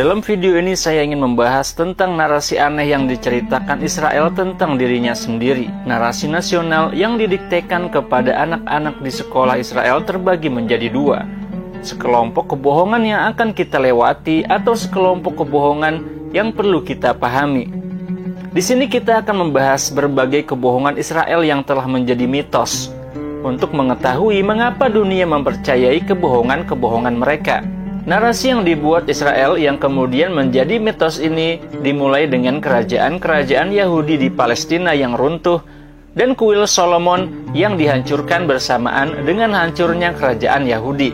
Dalam video ini saya ingin membahas tentang narasi aneh yang diceritakan Israel tentang dirinya sendiri. Narasi nasional yang didiktekan kepada anak-anak di sekolah Israel terbagi menjadi dua. Sekelompok kebohongan yang akan kita lewati atau sekelompok kebohongan yang perlu kita pahami. Di sini kita akan membahas berbagai kebohongan Israel yang telah menjadi mitos untuk mengetahui mengapa dunia mempercayai kebohongan-kebohongan mereka. Narasi yang dibuat Israel yang kemudian menjadi mitos ini dimulai dengan kerajaan-kerajaan Yahudi di Palestina yang runtuh dan kuil Solomon yang dihancurkan bersamaan dengan hancurnya kerajaan Yahudi.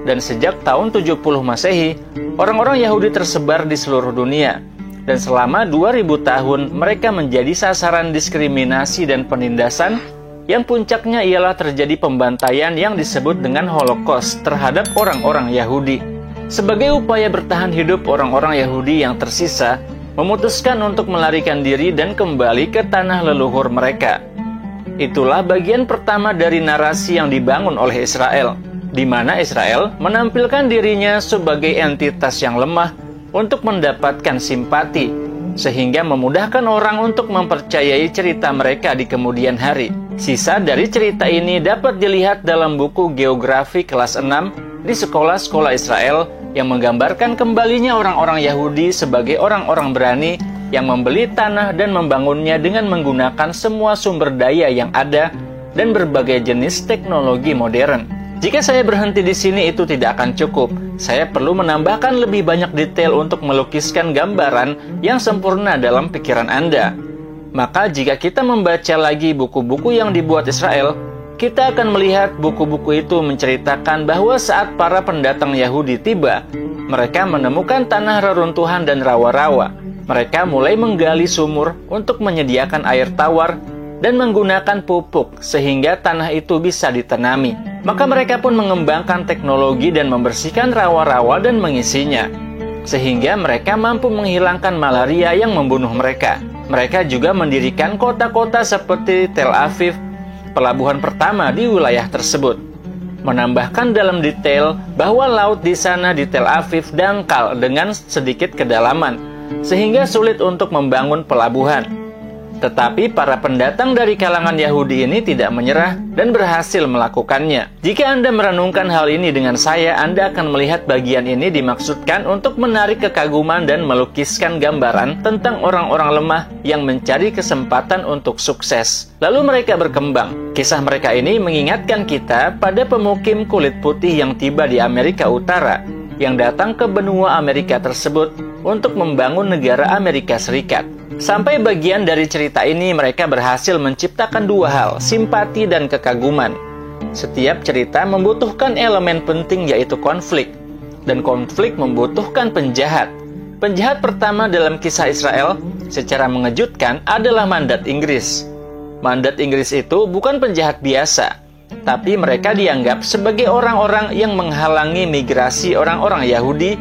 Dan sejak tahun 70 Masehi, orang-orang Yahudi tersebar di seluruh dunia. Dan selama 2000 tahun mereka menjadi sasaran diskriminasi dan penindasan yang puncaknya ialah terjadi pembantaian yang disebut dengan Holocaust terhadap orang-orang Yahudi. Sebagai upaya bertahan hidup, orang-orang Yahudi yang tersisa memutuskan untuk melarikan diri dan kembali ke tanah leluhur mereka. Itulah bagian pertama dari narasi yang dibangun oleh Israel, di mana Israel menampilkan dirinya sebagai entitas yang lemah untuk mendapatkan simpati, sehingga memudahkan orang untuk mempercayai cerita mereka di kemudian hari. Sisa dari cerita ini dapat dilihat dalam buku geografi kelas 6 di sekolah-sekolah Israel yang menggambarkan kembalinya orang-orang Yahudi sebagai orang-orang berani yang membeli tanah dan membangunnya dengan menggunakan semua sumber daya yang ada dan berbagai jenis teknologi modern. Jika saya berhenti di sini itu tidak akan cukup. Saya perlu menambahkan lebih banyak detail untuk melukiskan gambaran yang sempurna dalam pikiran Anda. Maka jika kita membaca lagi buku-buku yang dibuat Israel, kita akan melihat buku-buku itu menceritakan bahwa saat para pendatang Yahudi tiba, mereka menemukan tanah reruntuhan dan rawa-rawa. Mereka mulai menggali sumur untuk menyediakan air tawar dan menggunakan pupuk sehingga tanah itu bisa ditanami. Maka mereka pun mengembangkan teknologi dan membersihkan rawa-rawa dan mengisinya, sehingga mereka mampu menghilangkan malaria yang membunuh mereka. Mereka juga mendirikan kota-kota seperti Tel Aviv, pelabuhan pertama di wilayah tersebut. Menambahkan dalam detail bahwa laut di sana di Tel Aviv dangkal dengan sedikit kedalaman, sehingga sulit untuk membangun pelabuhan. Tetapi para pendatang dari kalangan Yahudi ini tidak menyerah dan berhasil melakukannya. Jika Anda merenungkan hal ini dengan saya, Anda akan melihat bagian ini dimaksudkan untuk menarik kekaguman dan melukiskan gambaran tentang orang-orang lemah yang mencari kesempatan untuk sukses. Lalu mereka berkembang. Kisah mereka ini mengingatkan kita pada pemukim kulit putih yang tiba di Amerika Utara, yang datang ke benua Amerika tersebut untuk membangun negara Amerika Serikat. Sampai bagian dari cerita ini mereka berhasil menciptakan dua hal, simpati dan kekaguman. Setiap cerita membutuhkan elemen penting yaitu konflik, dan konflik membutuhkan penjahat. Penjahat pertama dalam kisah Israel secara mengejutkan adalah mandat Inggris. Mandat Inggris itu bukan penjahat biasa, tapi mereka dianggap sebagai orang-orang yang menghalangi migrasi orang-orang Yahudi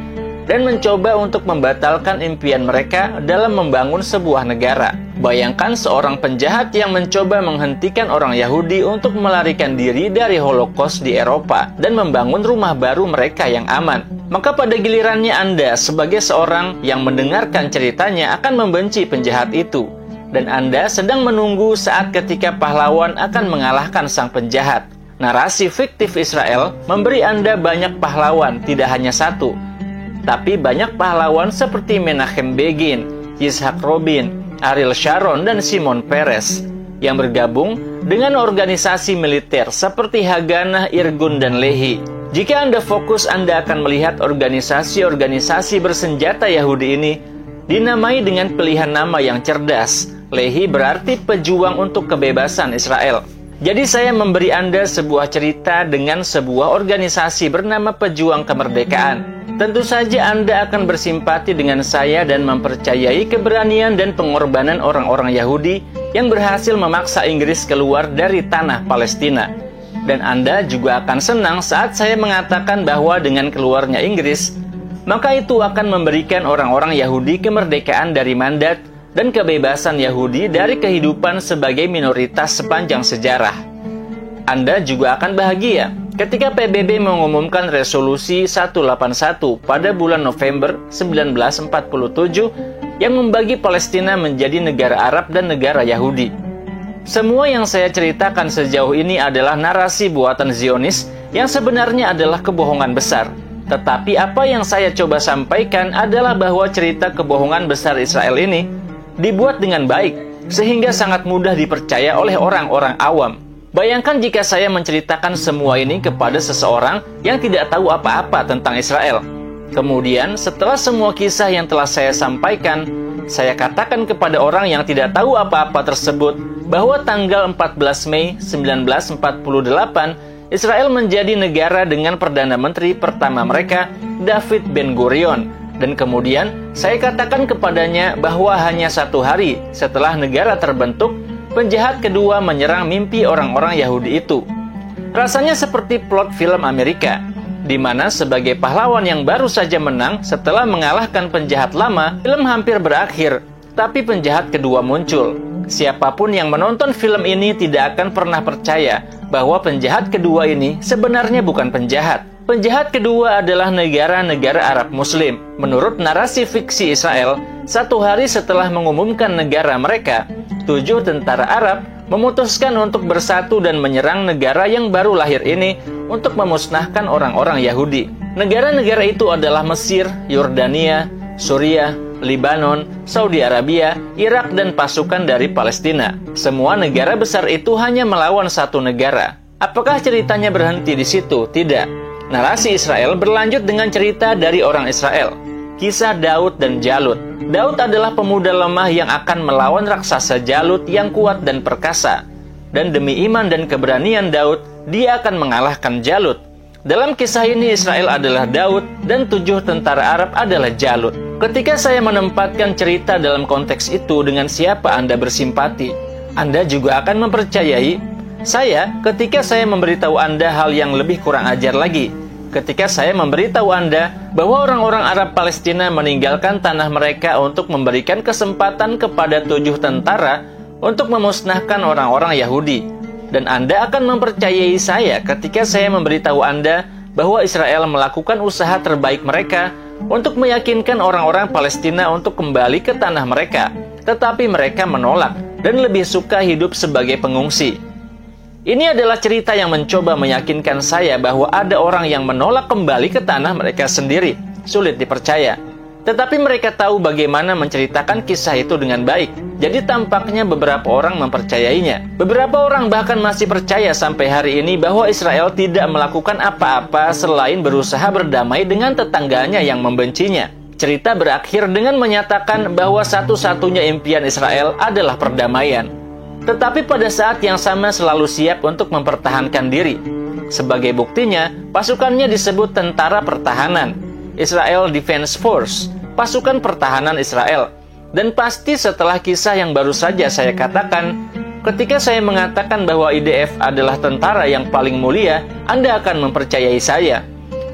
dan mencoba untuk membatalkan impian mereka dalam membangun sebuah negara. Bayangkan seorang penjahat yang mencoba menghentikan orang Yahudi untuk melarikan diri dari Holocaust di Eropa dan membangun rumah baru mereka yang aman. Maka pada gilirannya Anda sebagai seorang yang mendengarkan ceritanya akan membenci penjahat itu. Dan Anda sedang menunggu saat ketika pahlawan akan mengalahkan sang penjahat. Narasi fiktif Israel memberi Anda banyak pahlawan, tidak hanya satu, tapi banyak pahlawan seperti Menachem Begin, Yitzhak Rabin, Ariel Sharon, dan Shimon Peres yang bergabung dengan organisasi militer seperti Haganah, Irgun, dan Lehi. Jika Anda fokus, Anda akan melihat organisasi-organisasi bersenjata Yahudi ini dinamai dengan pilihan nama yang cerdas. Lehi berarti pejuang untuk kebebasan Israel. Jadi saya memberi Anda sebuah cerita dengan sebuah organisasi bernama Pejuang Kemerdekaan. Tentu saja Anda akan bersimpati dengan saya dan mempercayai keberanian dan pengorbanan orang-orang Yahudi yang berhasil memaksa Inggris keluar dari tanah Palestina. Dan Anda juga akan senang saat saya mengatakan bahwa dengan keluarnya Inggris, maka itu akan memberikan orang-orang Yahudi kemerdekaan dari mandat dan kebebasan Yahudi dari kehidupan sebagai minoritas sepanjang sejarah. Anda juga akan bahagia Ketika PBB mengumumkan resolusi 181 pada bulan November 1947 yang membagi Palestina menjadi negara Arab dan negara Yahudi. Semua yang saya ceritakan sejauh ini adalah narasi buatan Zionis yang sebenarnya adalah kebohongan besar. Tetapi apa yang saya coba sampaikan adalah bahwa cerita kebohongan besar Israel ini dibuat dengan baik, sehingga sangat mudah dipercaya oleh orang-orang awam. Bayangkan jika saya menceritakan semua ini kepada seseorang yang tidak tahu apa-apa tentang Israel. Kemudian, setelah semua kisah yang telah saya sampaikan, saya katakan kepada orang yang tidak tahu apa-apa tersebut bahwa tanggal 14 Mei 1948, Israel menjadi negara dengan Perdana Menteri pertama mereka, David Ben-Gurion. Dan kemudian, saya katakan kepadanya bahwa hanya 1 hari setelah negara terbentuk, penjahat kedua menyerang mimpi orang-orang Yahudi itu. Rasanya seperti plot film Amerika, di mana sebagai pahlawan yang baru saja menang setelah mengalahkan penjahat lama, film hampir berakhir, tapi penjahat kedua muncul. Siapapun yang menonton film ini tidak akan pernah percaya bahwa penjahat kedua ini sebenarnya bukan penjahat. Penjahat kedua adalah negara-negara Arab Muslim. Menurut narasi fiksi Israel, 1 hari setelah mengumumkan negara mereka, 7 tentara Arab memutuskan untuk bersatu dan menyerang negara yang baru lahir ini untuk memusnahkan orang-orang Yahudi. Negara-negara itu adalah Mesir, Yordania, Suriah, Libanon, Saudi Arabia, Irak, dan pasukan dari Palestina. Semua negara besar itu hanya melawan satu negara. Apakah ceritanya berhenti di situ? Tidak. Narasi Israel berlanjut dengan cerita dari orang Israel. Kisah Daud dan Jalut. Daud adalah pemuda lemah yang akan melawan raksasa Jalut yang kuat dan perkasa. Dan demi iman dan keberanian Daud, dia akan mengalahkan Jalut. Dalam kisah ini Israel adalah Daud dan 7 tentara Arab adalah Jalut. Ketika saya menempatkan cerita dalam konteks itu, dengan siapa Anda bersimpati? Anda juga akan mempercayai saya ketika saya memberitahu Anda hal yang lebih kurang ajar lagi. Ketika saya memberitahu Anda bahwa orang-orang Arab Palestina meninggalkan tanah mereka untuk memberikan kesempatan kepada 7 tentara untuk memusnahkan orang-orang Yahudi. Dan Anda akan mempercayai saya ketika saya memberitahu Anda bahwa Israel melakukan usaha terbaik mereka untuk meyakinkan orang-orang Palestina untuk kembali ke tanah mereka. Tetapi mereka menolak dan lebih suka hidup sebagai pengungsi. Ini adalah cerita yang mencoba meyakinkan saya bahwa ada orang yang menolak kembali ke tanah mereka sendiri. Sulit dipercaya. Tetapi mereka tahu bagaimana menceritakan kisah itu dengan baik. Jadi tampaknya beberapa orang mempercayainya. Beberapa orang bahkan masih percaya sampai hari ini bahwa Israel tidak melakukan apa-apa selain berusaha berdamai dengan tetangganya yang membencinya. Cerita berakhir dengan menyatakan bahwa satu-satunya impian Israel adalah perdamaian. Tetapi pada saat yang sama selalu siap untuk mempertahankan diri. Sebagai buktinya, pasukannya disebut Tentara Pertahanan, Israel Defense Force, pasukan pertahanan Israel. Dan pasti setelah kisah yang baru saja saya katakan, ketika saya mengatakan bahwa IDF adalah tentara yang paling mulia, Anda akan mempercayai saya.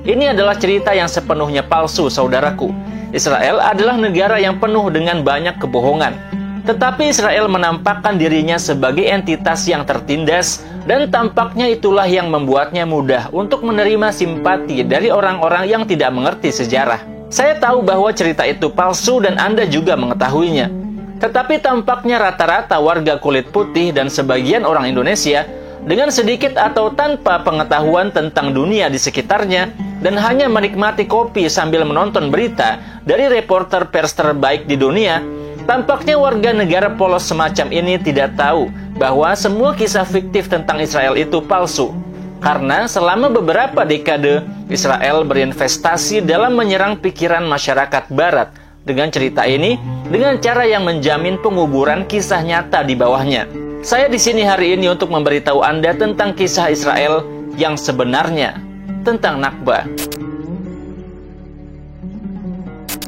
Ini adalah cerita yang sepenuhnya palsu, saudaraku. Israel adalah negara yang penuh dengan banyak kebohongan. Tetapi Israel menampakkan dirinya sebagai entitas yang tertindas, dan tampaknya itulah yang membuatnya mudah untuk menerima simpati dari orang-orang yang tidak mengerti sejarah. Saya tahu bahwa cerita itu palsu dan Anda juga mengetahuinya. Tetapi tampaknya rata-rata warga kulit putih dan sebagian orang Indonesia, dengan sedikit atau tanpa pengetahuan tentang dunia di sekitarnya, dan hanya menikmati kopi sambil menonton berita dari reporter pers terbaik di dunia, tampaknya warga negara polos semacam ini tidak tahu bahwa semua kisah fiktif tentang Israel itu palsu. Karena selama beberapa dekade, Israel berinvestasi dalam menyerang pikiran masyarakat Barat dengan cerita ini, dengan cara yang menjamin penguburan kisah nyata di bawahnya. Saya di sini hari ini untuk memberitahu Anda tentang kisah Israel yang sebenarnya, tentang Nakba.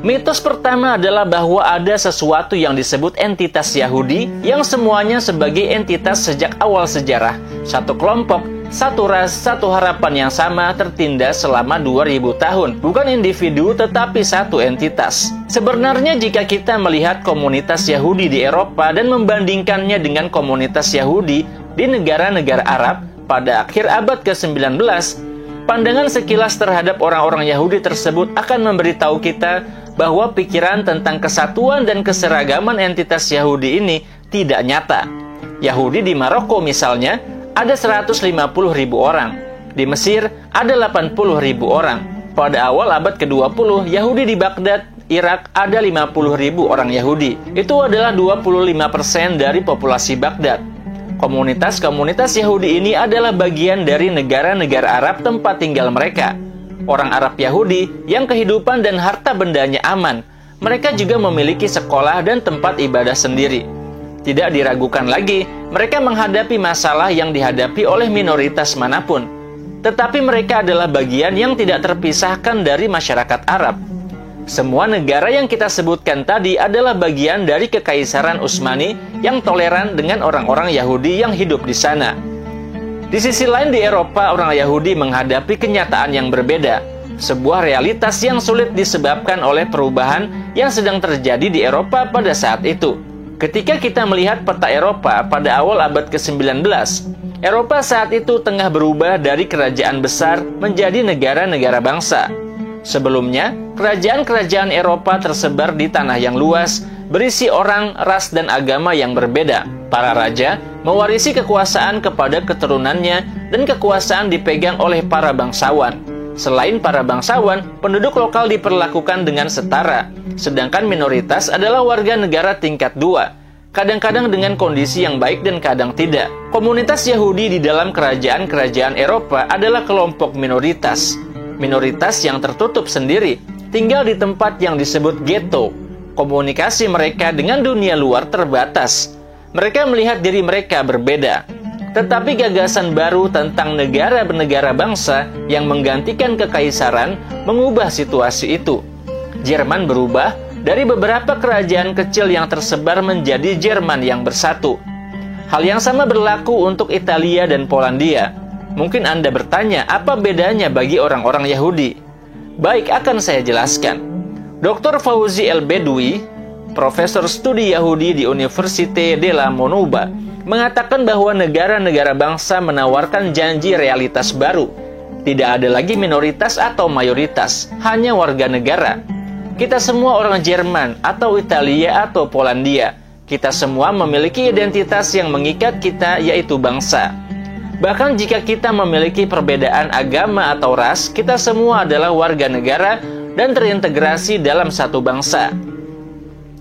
Mitos pertama adalah bahwa ada sesuatu yang disebut entitas Yahudi yang semuanya sebagai entitas sejak awal sejarah. Satu kelompok, satu ras, satu harapan yang sama tertindas selama 2000 tahun. Bukan individu tetapi satu entitas. Sebenarnya jika kita melihat komunitas Yahudi di Eropa dan membandingkannya dengan komunitas Yahudi di negara-negara Arab pada akhir abad ke-19, Pandangan sekilas terhadap orang-orang Yahudi tersebut akan memberitahu kita bahwa pikiran tentang kesatuan dan keseragaman entitas Yahudi ini tidak nyata. Yahudi di Maroko misalnya ada 150.000 orang. Di Mesir ada 80.000 orang. Pada awal abad ke-20, Yahudi di Baghdad, Irak ada 50.000 orang Yahudi. Itu adalah 25% dari populasi Baghdad. Komunitas-komunitas Yahudi ini adalah bagian dari negara-negara Arab tempat tinggal mereka. Orang Arab Yahudi yang kehidupan dan harta bendanya aman. Mereka juga memiliki sekolah dan tempat ibadah sendiri. Tidak diragukan lagi, mereka menghadapi masalah yang dihadapi oleh minoritas manapun. Tetapi mereka adalah bagian yang tidak terpisahkan dari masyarakat Arab. Semua negara yang kita sebutkan tadi adalah bagian dari Kekaisaran Utsmani yang toleran dengan orang-orang Yahudi yang hidup di sana. Di sisi lain di Eropa, orang Yahudi menghadapi kenyataan yang berbeda. Sebuah realitas yang sulit disebabkan oleh perubahan yang sedang terjadi di Eropa pada saat itu. Ketika kita melihat peta Eropa pada awal abad ke-19, Eropa saat itu tengah berubah dari kerajaan besar menjadi negara-negara bangsa. Sebelumnya, kerajaan-kerajaan Eropa tersebar di tanah yang luas, berisi orang, ras, dan agama yang berbeda. Para raja mewarisi kekuasaan kepada keturunannya dan kekuasaan dipegang oleh para bangsawan. Selain para bangsawan, penduduk lokal diperlakukan dengan setara, sedangkan minoritas adalah warga negara tingkat 2, kadang-kadang dengan kondisi yang baik dan kadang tidak. Komunitas Yahudi di dalam kerajaan-kerajaan Eropa adalah kelompok minoritas. Minoritas yang tertutup sendiri, tinggal di tempat yang disebut ghetto. Komunikasi mereka dengan dunia luar terbatas. Mereka melihat diri mereka berbeda. Tetapi gagasan baru tentang negara-negara bangsa yang menggantikan kekaisaran mengubah situasi itu. Jerman berubah dari beberapa kerajaan kecil yang tersebar menjadi Jerman yang bersatu. Hal yang sama berlaku untuk Italia dan Polandia. Mungkin Anda bertanya, apa bedanya bagi orang-orang Yahudi? Baik, akan saya jelaskan. Dr. Fauzi El-Bedoui, Profesor Studi Yahudi di Université de la Monouba, mengatakan bahwa negara-negara bangsa menawarkan janji realitas baru. Tidak ada lagi minoritas atau mayoritas, hanya warga negara. Kita semua orang Jerman atau Italia atau Polandia. Kita semua memiliki identitas yang mengikat kita, yaitu bangsa. Bahkan jika kita memiliki perbedaan agama atau ras, kita semua adalah warga negara dan terintegrasi dalam satu bangsa.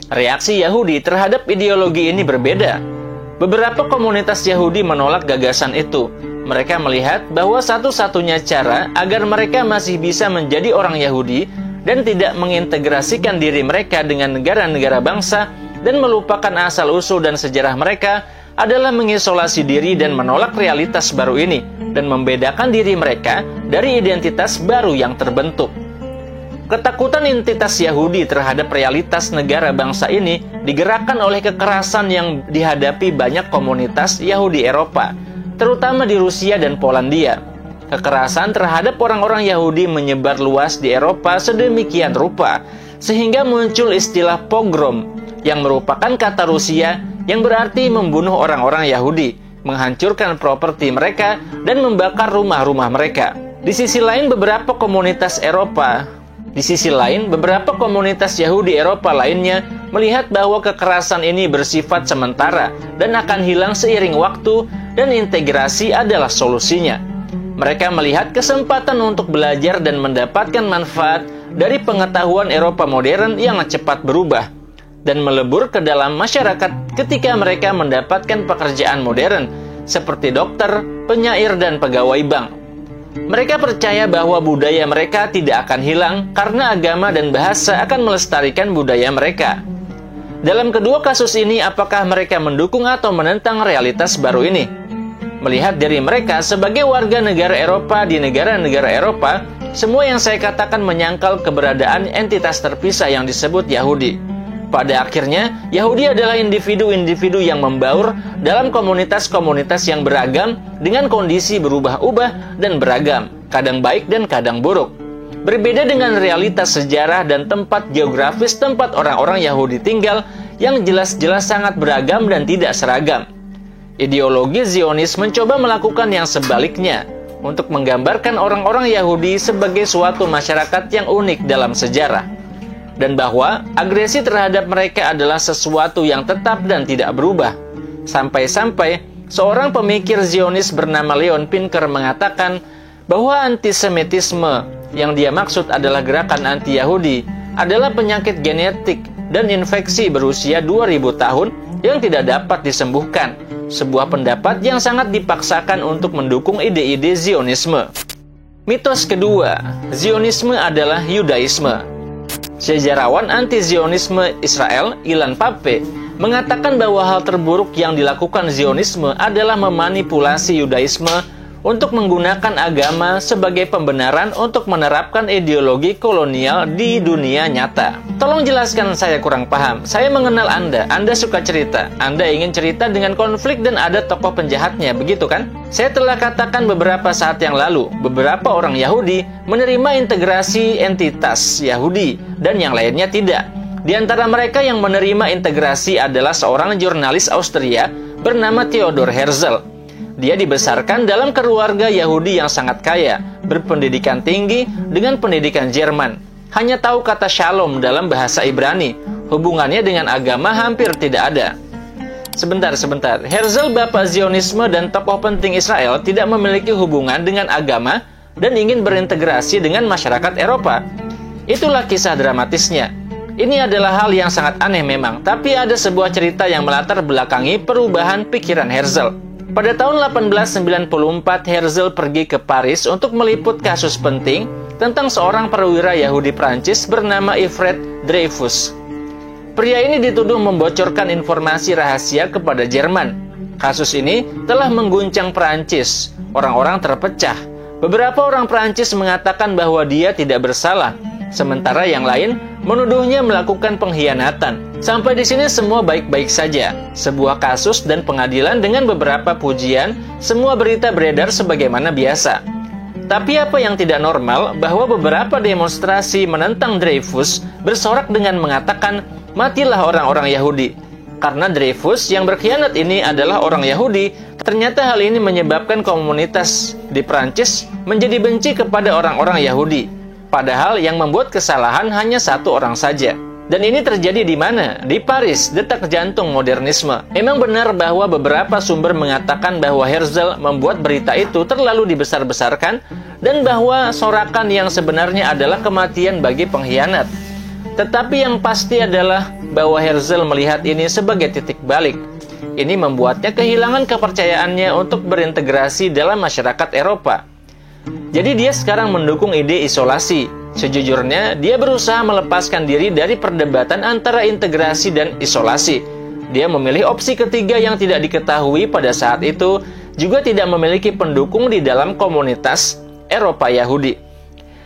Reaksi Yahudi terhadap ideologi ini berbeda. Beberapa komunitas Yahudi menolak gagasan itu. Mereka melihat bahwa satu-satunya cara agar mereka masih bisa menjadi orang Yahudi dan tidak mengintegrasikan diri mereka dengan negara-negara bangsa dan melupakan asal-usul dan sejarah mereka adalah mengisolasi diri dan menolak realitas baru ini dan membedakan diri mereka dari identitas baru yang terbentuk. Ketakutan entitas Yahudi terhadap realitas negara bangsa ini digerakkan oleh kekerasan yang dihadapi banyak komunitas Yahudi Eropa, terutama di Rusia dan Polandia. Kekerasan terhadap orang-orang Yahudi menyebar luas di Eropa sedemikian rupa, sehingga muncul istilah pogrom, yang merupakan kata Rusia yang berarti membunuh orang-orang Yahudi, menghancurkan properti mereka, dan membakar rumah-rumah mereka. Di sisi lain, beberapa komunitas Yahudi Eropa lainnya melihat bahwa kekerasan ini bersifat sementara dan akan hilang seiring waktu, dan integrasi adalah solusinya. Mereka melihat kesempatan untuk belajar dan mendapatkan manfaat dari pengetahuan Eropa modern yang cepat berubah dan melebur ke dalam masyarakat ketika mereka mendapatkan pekerjaan modern seperti dokter, penyair, dan pegawai bank. Mereka percaya bahwa budaya mereka tidak akan hilang karena agama dan bahasa akan melestarikan budaya mereka. Dalam kedua kasus ini, apakah mereka mendukung atau menentang realitas baru ini? Melihat diri mereka sebagai warga negara Eropa di negara-negara Eropa, semua yang saya katakan menyangkal keberadaan entitas terpisah yang disebut Yahudi. Pada akhirnya, Yahudi adalah individu-individu yang membaur dalam komunitas-komunitas yang beragam dengan kondisi berubah-ubah dan beragam, kadang baik dan kadang buruk. Berbeda dengan realitas sejarah dan tempat geografis tempat orang-orang Yahudi tinggal yang jelas-jelas sangat beragam dan tidak seragam. Ideologi Zionis mencoba melakukan yang sebaliknya. untuk menggambarkan orang-orang Yahudi sebagai suatu masyarakat yang unik dalam sejarah, dan bahwa agresi terhadap mereka adalah sesuatu yang tetap dan tidak berubah. Sampai-sampai seorang pemikir Zionis bernama Leon Pinker mengatakan bahwa antisemitisme yang dia maksud adalah gerakan anti-Yahudi adalah penyakit genetik dan infeksi berusia 2000 tahun yang tidak dapat disembuhkan. Sebuah pendapat yang sangat dipaksakan untuk mendukung ide-ide Zionisme. Mitos kedua, Zionisme adalah Yudaisme. Sejarawan anti-Zionisme Israel, Ilan Pappe, mengatakan bahwa hal terburuk yang dilakukan Zionisme adalah memanipulasi Yudaisme untuk menggunakan agama sebagai pembenaran untuk menerapkan ideologi kolonial di dunia nyata. Tolong jelaskan, saya kurang paham. Saya mengenal Anda suka cerita. Anda ingin cerita dengan konflik dan ada tokoh penjahatnya, begitu kan? Saya telah katakan beberapa saat yang lalu, beberapa orang Yahudi menerima integrasi entitas Yahudi dan yang lainnya tidak. Di antara mereka yang menerima integrasi adalah seorang jurnalis Austria bernama Theodor Herzl. Dia dibesarkan dalam keluarga Yahudi yang sangat kaya, berpendidikan tinggi dengan pendidikan Jerman. Hanya tahu kata shalom dalam bahasa Ibrani. Hubungannya dengan agama hampir tidak ada. Sebentar. Herzl, bapak Zionisme dan tokoh penting Israel, tidak memiliki hubungan dengan agama dan ingin berintegrasi dengan masyarakat Eropa. Itulah kisah dramatisnya. Ini adalah hal yang sangat aneh memang, tapi ada sebuah cerita yang melatar belakangi perubahan pikiran Herzl. Pada tahun 1894, Herzl pergi ke Paris untuk meliput kasus penting tentang seorang perwira Yahudi Prancis bernama Alfred Dreyfus. Pria ini dituduh membocorkan informasi rahasia kepada Jerman. Kasus ini telah mengguncang Prancis. Orang-orang terpecah. Beberapa orang Prancis mengatakan bahwa dia tidak bersalah, sementara yang lain menuduhnya melakukan pengkhianatan. Sampai di sini semua baik-baik saja. Sebuah kasus dan pengadilan dengan beberapa pujian, semua berita beredar sebagaimana biasa. Tapi apa yang tidak normal bahwa beberapa demonstrasi menentang Dreyfus bersorak dengan mengatakan, "Matilah orang-orang Yahudi." Karena Dreyfus yang berkhianat ini adalah orang Yahudi, ternyata hal ini menyebabkan komunitas di Prancis menjadi benci kepada orang-orang Yahudi. Padahal yang membuat kesalahan hanya satu orang saja. Dan ini terjadi di mana? Di Paris, detak jantung modernisme. Memang benar bahwa beberapa sumber mengatakan bahwa Herzl membuat berita itu terlalu dibesar-besarkan dan bahwa sorakan yang sebenarnya adalah kematian bagi pengkhianat. Tetapi yang pasti adalah bahwa Herzl melihat ini sebagai titik balik. Ini membuatnya kehilangan kepercayaannya untuk berintegrasi dalam masyarakat Eropa. Jadi dia sekarang mendukung ide isolasi. Sejujurnya, dia berusaha melepaskan diri dari perdebatan antara integrasi dan isolasi. Dia memilih opsi ketiga yang tidak diketahui pada saat itu, juga tidak memiliki pendukung di dalam komunitas Eropa Yahudi.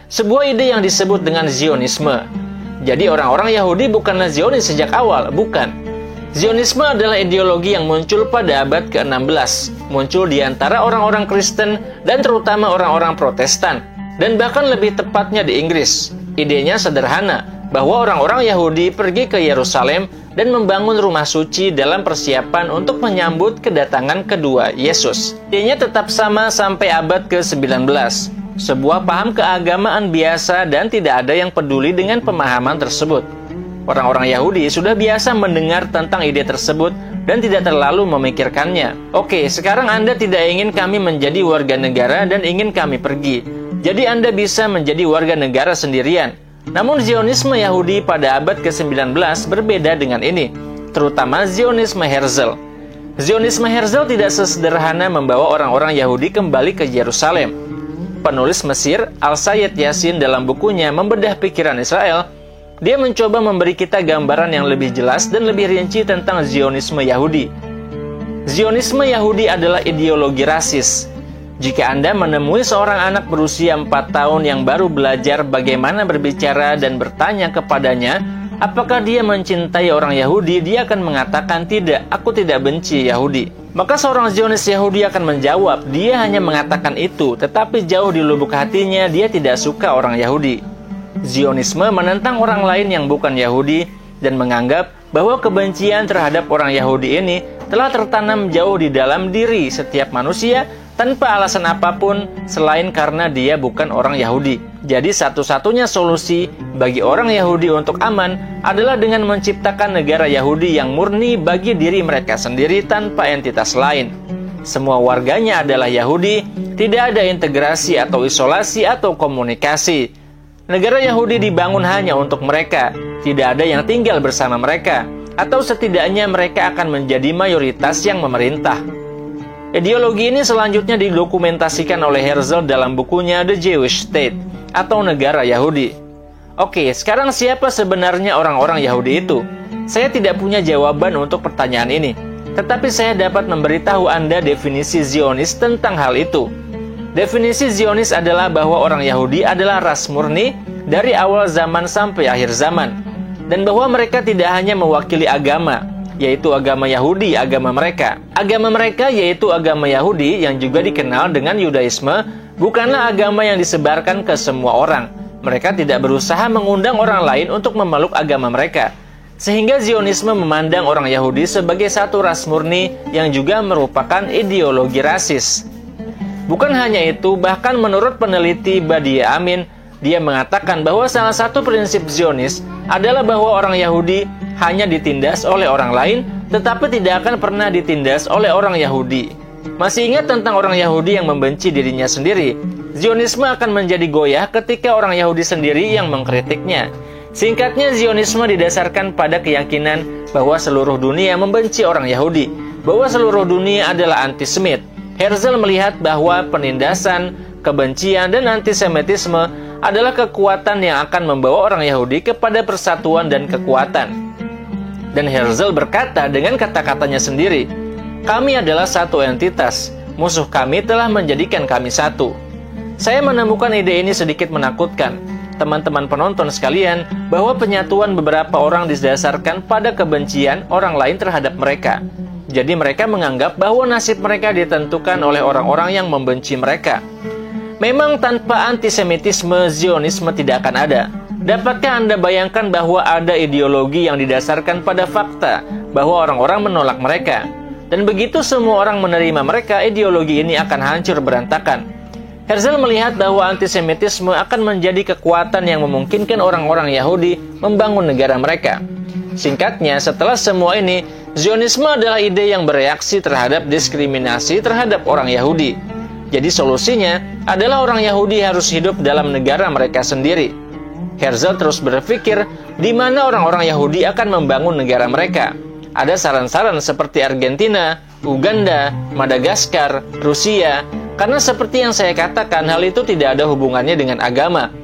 Sebuah ide yang disebut dengan Zionisme. Jadi orang-orang Yahudi bukanlah Zionis sejak awal, bukan. Zionisme adalah ideologi yang muncul pada abad ke-16, muncul di antara orang-orang Kristen dan terutama orang-orang Protestan, dan bahkan lebih tepatnya di Inggris. Idenya sederhana, bahwa orang-orang Yahudi pergi ke Yerusalem dan membangun rumah suci dalam persiapan untuk menyambut kedatangan kedua Yesus. Idenya tetap sama sampai abad ke-19. Sebuah paham keagamaan biasa dan tidak ada yang peduli dengan pemahaman tersebut. Orang-orang Yahudi sudah biasa mendengar tentang ide tersebut dan tidak terlalu memikirkannya. Oke, sekarang Anda tidak ingin kami menjadi warga negara dan ingin kami pergi. Jadi Anda bisa menjadi warga negara sendirian. Namun Zionisme Yahudi pada abad ke-19 berbeda dengan ini, terutama Zionisme Herzl. Zionisme Herzl tidak sesederhana membawa orang-orang Yahudi kembali ke Yerusalem. Penulis Mesir, Al-Sayyid Yasin dalam bukunya Membedah Pikiran Israel, dia mencoba memberi kita gambaran yang lebih jelas dan lebih rinci tentang Zionisme Yahudi. Zionisme Yahudi adalah ideologi rasis. Jika Anda menemui seorang anak berusia 4 tahun yang baru belajar bagaimana berbicara dan bertanya kepadanya, apakah dia mencintai orang Yahudi, dia akan mengatakan, "Tidak, aku tidak benci Yahudi." Maka seorang Zionis Yahudi akan menjawab, dia hanya mengatakan itu, tetapi jauh di lubuk hatinya dia tidak suka orang Yahudi. Zionisme menentang orang lain yang bukan Yahudi dan menganggap bahwa kebencian terhadap orang Yahudi ini telah tertanam jauh di dalam diri setiap manusia tanpa alasan apapun selain karena dia bukan orang Yahudi. Jadi satu-satunya solusi bagi orang Yahudi untuk aman adalah dengan menciptakan negara Yahudi yang murni bagi diri mereka sendiri tanpa entitas lain. Semua warganya adalah Yahudi, tidak ada integrasi atau isolasi atau komunikasi. Negara Yahudi dibangun hanya untuk mereka, tidak ada yang tinggal bersama mereka, atau setidaknya mereka akan menjadi mayoritas yang memerintah. Ideologi ini selanjutnya didokumentasikan oleh Herzl dalam bukunya The Jewish State, atau Negara Yahudi. Oke, sekarang siapa sebenarnya orang-orang Yahudi itu? Saya tidak punya jawaban untuk pertanyaan ini, tetapi saya dapat memberitahu Anda definisi Zionis tentang hal itu. Definisi Zionis adalah bahwa orang Yahudi adalah ras murni dari awal zaman sampai akhir zaman, dan bahwa mereka tidak hanya mewakili agama, yaitu agama Yahudi, agama mereka. Agama mereka yaitu agama Yahudi yang juga dikenal dengan Yudaisme, bukanlah agama yang disebarkan ke semua orang. Mereka tidak berusaha mengundang orang lain untuk memeluk agama mereka. Sehingga Zionisme memandang orang Yahudi sebagai satu ras murni yang juga merupakan ideologi rasis. Bukan hanya itu, bahkan menurut peneliti Badia Amin, dia mengatakan bahwa salah satu prinsip Zionis adalah bahwa orang Yahudi hanya ditindas oleh orang lain, tetapi tidak akan pernah ditindas oleh orang Yahudi. Masih ingat tentang orang Yahudi yang membenci dirinya sendiri? Zionisme akan menjadi goyah ketika orang Yahudi sendiri yang mengkritiknya. Singkatnya, Zionisme didasarkan pada keyakinan bahwa seluruh dunia membenci orang Yahudi, bahwa seluruh dunia adalah antisemit. Herzl melihat bahwa penindasan, kebencian, dan antisemitisme adalah kekuatan yang akan membawa orang Yahudi kepada persatuan dan kekuatan. Dan Herzl berkata dengan kata-katanya sendiri, "Kami adalah satu entitas, musuh kami telah menjadikan kami satu." Saya menemukan ide ini sedikit menakutkan, teman-teman penonton sekalian, bahwa penyatuan beberapa orang didasarkan pada kebencian orang lain terhadap mereka. Jadi mereka menganggap bahwa nasib mereka ditentukan oleh orang-orang yang membenci mereka. Memang tanpa antisemitisme, Zionisme tidak akan ada. Dapatkah Anda bayangkan bahwa ada ideologi yang didasarkan pada fakta bahwa orang-orang menolak mereka? Dan begitu semua orang menerima mereka, ideologi ini akan hancur berantakan. Herzl melihat bahwa antisemitisme akan menjadi kekuatan yang memungkinkan orang-orang Yahudi membangun negara mereka. Singkatnya, setelah semua ini, Zionisme adalah ide yang bereaksi terhadap diskriminasi terhadap orang Yahudi. Jadi solusinya adalah orang Yahudi harus hidup dalam negara mereka sendiri. Herzl terus berpikir di mana orang-orang Yahudi akan membangun negara mereka. Ada saran-saran seperti Argentina, Uganda, Madagaskar, Rusia. Karena seperti yang saya katakan, hal itu tidak ada hubungannya dengan agama.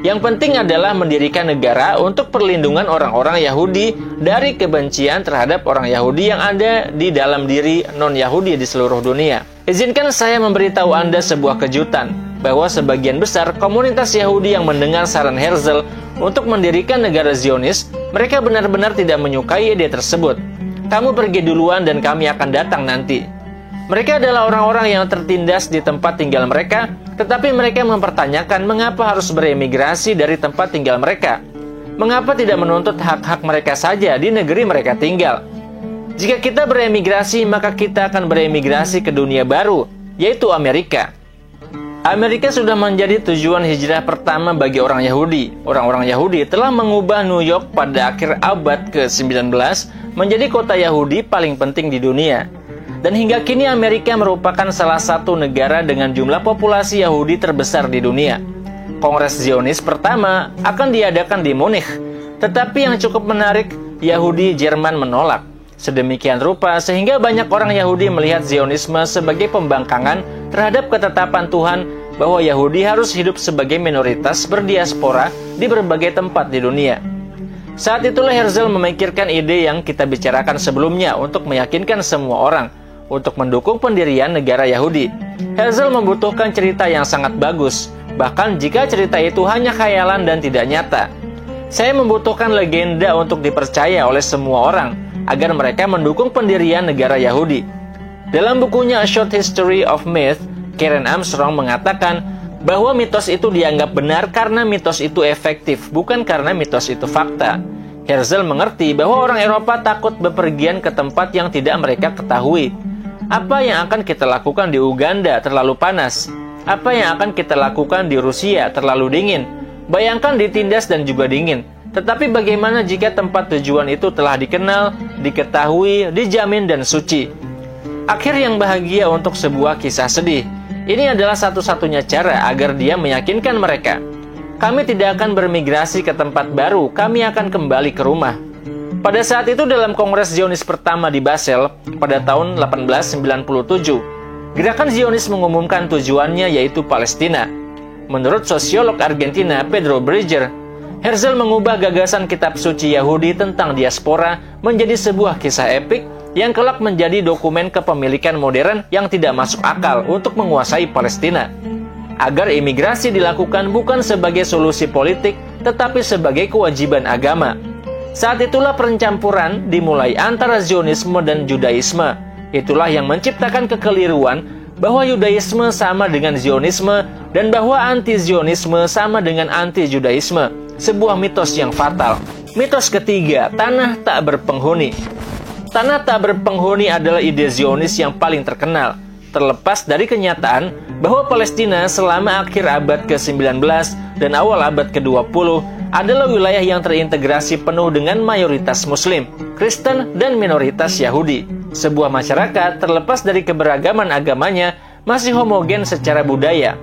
Yang penting adalah mendirikan negara untuk perlindungan orang-orang Yahudi dari kebencian terhadap orang Yahudi yang ada di dalam diri non-Yahudi di seluruh dunia. Izinkan saya memberitahu Anda sebuah kejutan, bahwa sebagian besar komunitas Yahudi yang mendengar saran Herzl untuk mendirikan negara Zionis, mereka benar-benar tidak menyukai ide tersebut. Kamu pergi duluan dan kami akan datang nanti. Mereka adalah orang-orang yang tertindas di tempat tinggal mereka, tetapi mereka mempertanyakan mengapa harus beremigrasi dari tempat tinggal mereka. Mengapa tidak menuntut hak-hak mereka saja di negeri mereka tinggal? Jika kita beremigrasi, maka kita akan beremigrasi ke dunia baru, yaitu Amerika. Amerika sudah menjadi tujuan hijrah pertama bagi orang Yahudi. Orang-orang Yahudi telah mengubah New York pada akhir abad ke-19 menjadi kota Yahudi paling penting di dunia. Dan hingga kini Amerika merupakan salah satu negara dengan jumlah populasi Yahudi terbesar di dunia. Kongres Zionis pertama akan diadakan di Munich, tetapi yang cukup menarik, Yahudi Jerman menolak. Sedemikian rupa sehingga banyak orang Yahudi melihat Zionisme sebagai pembangkangan terhadap ketetapan Tuhan bahwa Yahudi harus hidup sebagai minoritas berdiaspora di berbagai tempat di dunia. Saat itulah Herzl memikirkan ide yang kita bicarakan sebelumnya untuk meyakinkan semua orang untuk mendukung pendirian negara Yahudi. Herzl membutuhkan cerita yang sangat bagus, bahkan jika cerita itu hanya khayalan dan tidak nyata. Saya membutuhkan legenda untuk dipercaya oleh semua orang, agar mereka mendukung pendirian negara Yahudi. Dalam bukunya A Short History of Myth, Karen Armstrong mengatakan bahwa mitos itu dianggap benar karena mitos itu efektif, bukan karena mitos itu fakta. Herzl mengerti bahwa orang Eropa takut bepergian ke tempat yang tidak mereka ketahui. Apa yang akan kita lakukan di Uganda terlalu panas? Apa yang akan kita lakukan di Rusia terlalu dingin? Bayangkan ditindas dan juga dingin. Tetapi bagaimana jika tempat tujuan itu telah dikenal, diketahui, dijamin dan suci? Akhir yang bahagia untuk sebuah kisah sedih. Ini adalah satu-satunya cara agar dia meyakinkan mereka. Kami tidak akan bermigrasi ke tempat baru, kami akan kembali ke rumah. Pada saat itu dalam Kongres Zionis pertama di Basel pada tahun 1897, gerakan Zionis mengumumkan tujuannya yaitu Palestina. Menurut sosiolog Argentina Pedro Bridger, Herzl mengubah gagasan kitab suci Yahudi tentang diaspora menjadi sebuah kisah epik yang kelak menjadi dokumen kepemilikan modern yang tidak masuk akal untuk menguasai Palestina. Agar imigrasi dilakukan bukan sebagai solusi politik, tetapi sebagai kewajiban agama. Saat itulah pencampuran dimulai antara Zionisme dan Judaisme. Itulah yang menciptakan kekeliruan bahwa Yudaisme sama dengan Zionisme dan bahwa anti-Zionisme sama dengan anti-Judaisme. Sebuah mitos yang fatal. Mitos ketiga, tanah tak berpenghuni. Tanah tak berpenghuni adalah ide Zionis yang paling terkenal. Terlepas dari kenyataan bahwa Palestina selama akhir abad ke-19 dan awal abad ke-20 adalah wilayah yang terintegrasi penuh dengan mayoritas Muslim, Kristen, dan minoritas Yahudi. Sebuah masyarakat terlepas dari keberagaman agamanya masih homogen secara budaya.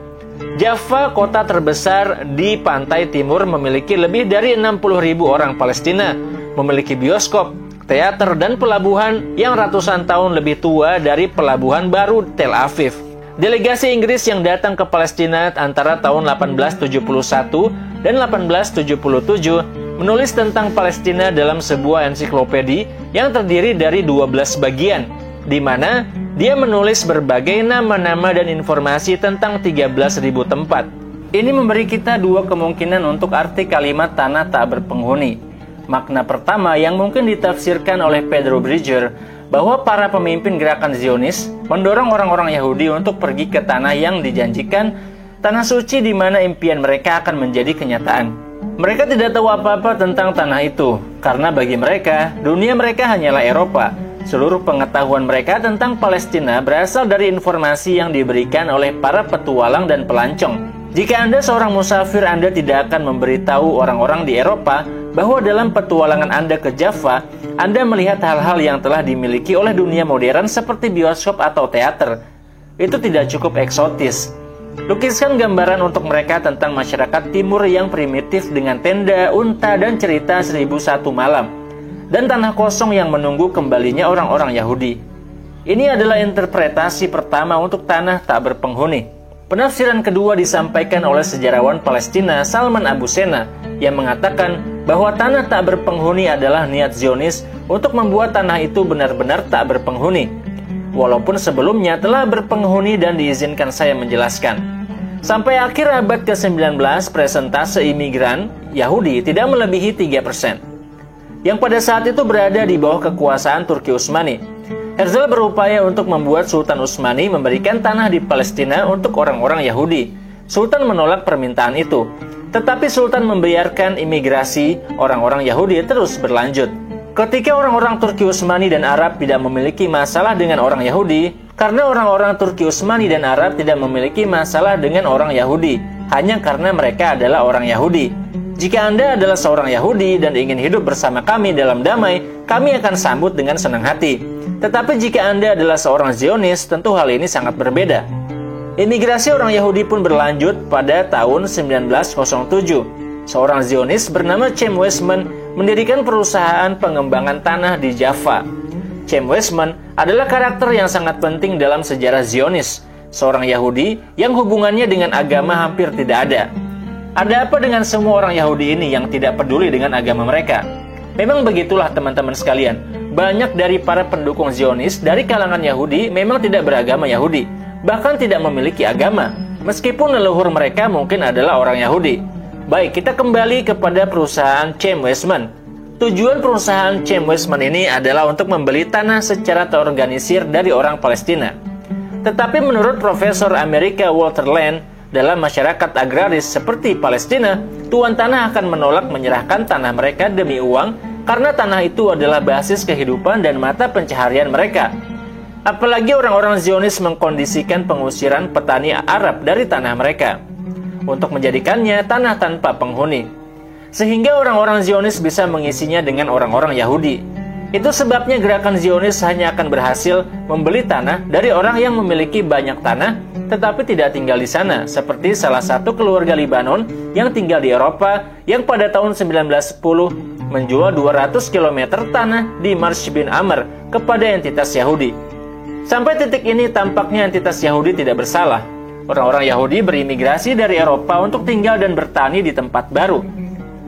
Jaffa, kota terbesar di pantai timur, memiliki lebih dari 60.000 orang Palestina, memiliki bioskop, teater, dan pelabuhan yang ratusan tahun lebih tua dari pelabuhan baru Tel Aviv. Delegasi Inggris yang datang ke Palestina antara tahun 1871 dan 1877 menulis tentang Palestina dalam sebuah ensiklopedi yang terdiri dari 12 bagian, di mana dia menulis berbagai nama-nama dan informasi tentang 13.000 tempat. Ini memberi kita dua kemungkinan untuk arti kalimat tanah tak berpenghuni. Makna pertama yang mungkin ditafsirkan oleh Pedro Bridger, bahwa para pemimpin gerakan Zionis mendorong orang-orang Yahudi untuk pergi ke tanah yang dijanjikan, tanah suci di mana impian mereka akan menjadi kenyataan. Mereka tidak tahu apa-apa tentang tanah itu, karena bagi mereka, dunia mereka hanyalah Eropa. Seluruh pengetahuan mereka tentang Palestina berasal dari informasi yang diberikan oleh para petualang dan pelancong. Jika Anda seorang musafir, Anda tidak akan memberitahu orang-orang di Eropa bahwa dalam petualangan Anda ke Jaffa, Anda melihat hal-hal yang telah dimiliki oleh dunia modern seperti bioskop atau teater. Itu tidak cukup eksotis. Lukiskan gambaran untuk mereka tentang masyarakat timur yang primitif dengan tenda, unta, dan cerita 1001 malam, dan tanah kosong yang menunggu kembalinya orang-orang Yahudi. Ini adalah interpretasi pertama untuk tanah tak berpenghuni. Penafsiran kedua disampaikan oleh sejarawan Palestina Salman Abu Sena yang mengatakan bahwa tanah tak berpenghuni adalah niat Zionis untuk membuat tanah itu benar-benar tak berpenghuni, walaupun sebelumnya telah berpenghuni dan diizinkan saya menjelaskan. Sampai akhir abad ke-19, presentase imigran Yahudi tidak melebihi 3%, yang pada saat itu berada di bawah kekuasaan Turki Utsmani. Herzl berupaya untuk membuat Sultan Utsmani memberikan tanah di Palestina untuk orang-orang Yahudi. Sultan menolak permintaan itu, tetapi Sultan membiarkan imigrasi orang-orang Yahudi terus berlanjut. Ketika orang-orang Turki Utsmani dan Arab tidak memiliki masalah dengan orang Yahudi, karena orang-orang Turki Utsmani dan Arab tidak memiliki masalah dengan orang Yahudi, hanya karena mereka adalah orang Yahudi. Jika Anda adalah seorang Yahudi dan ingin hidup bersama kami dalam damai, kami akan sambut dengan senang hati. Tetapi jika Anda adalah seorang Zionis, tentu hal ini sangat berbeda. Imigrasi orang Yahudi pun berlanjut pada tahun 1907. Seorang Zionis bernama Chaim Weizmann mendirikan perusahaan pengembangan tanah di Jaffa. Chaim Weizmann adalah karakter yang sangat penting dalam sejarah Zionis, seorang Yahudi yang hubungannya dengan agama hampir tidak ada. Ada apa dengan semua orang Yahudi ini yang tidak peduli dengan agama mereka? Memang begitulah teman-teman sekalian. Banyak dari para pendukung Zionis dari kalangan Yahudi memang tidak beragama Yahudi, bahkan tidak memiliki agama, meskipun leluhur mereka mungkin adalah orang Yahudi. Baik, kita kembali kepada perusahaan Chaim Weizmann. Tujuan perusahaan Chaim Weizmann ini adalah untuk membeli tanah secara terorganisir dari orang Palestina. Tetapi menurut Profesor Amerika Walter Land, dalam masyarakat agraris seperti Palestina, tuan tanah akan menolak menyerahkan tanah mereka demi uang karena tanah itu adalah basis kehidupan dan mata pencaharian mereka. Apalagi orang-orang Zionis mengkondisikan pengusiran petani Arab dari tanah mereka untuk menjadikannya tanah tanpa penghuni, sehingga orang-orang Zionis bisa mengisinya dengan orang-orang Yahudi. Itu sebabnya gerakan Zionis hanya akan berhasil membeli tanah dari orang yang memiliki banyak tanah tetapi tidak tinggal di sana, seperti salah satu keluarga Libanon yang tinggal di Eropa yang pada tahun 1910 menjual 200 km tanah di Marsh bin Amr kepada entitas Yahudi. Sampai titik ini tampaknya entitas Yahudi tidak bersalah. Orang-orang Yahudi berimigrasi dari Eropa untuk tinggal dan bertani di tempat baru.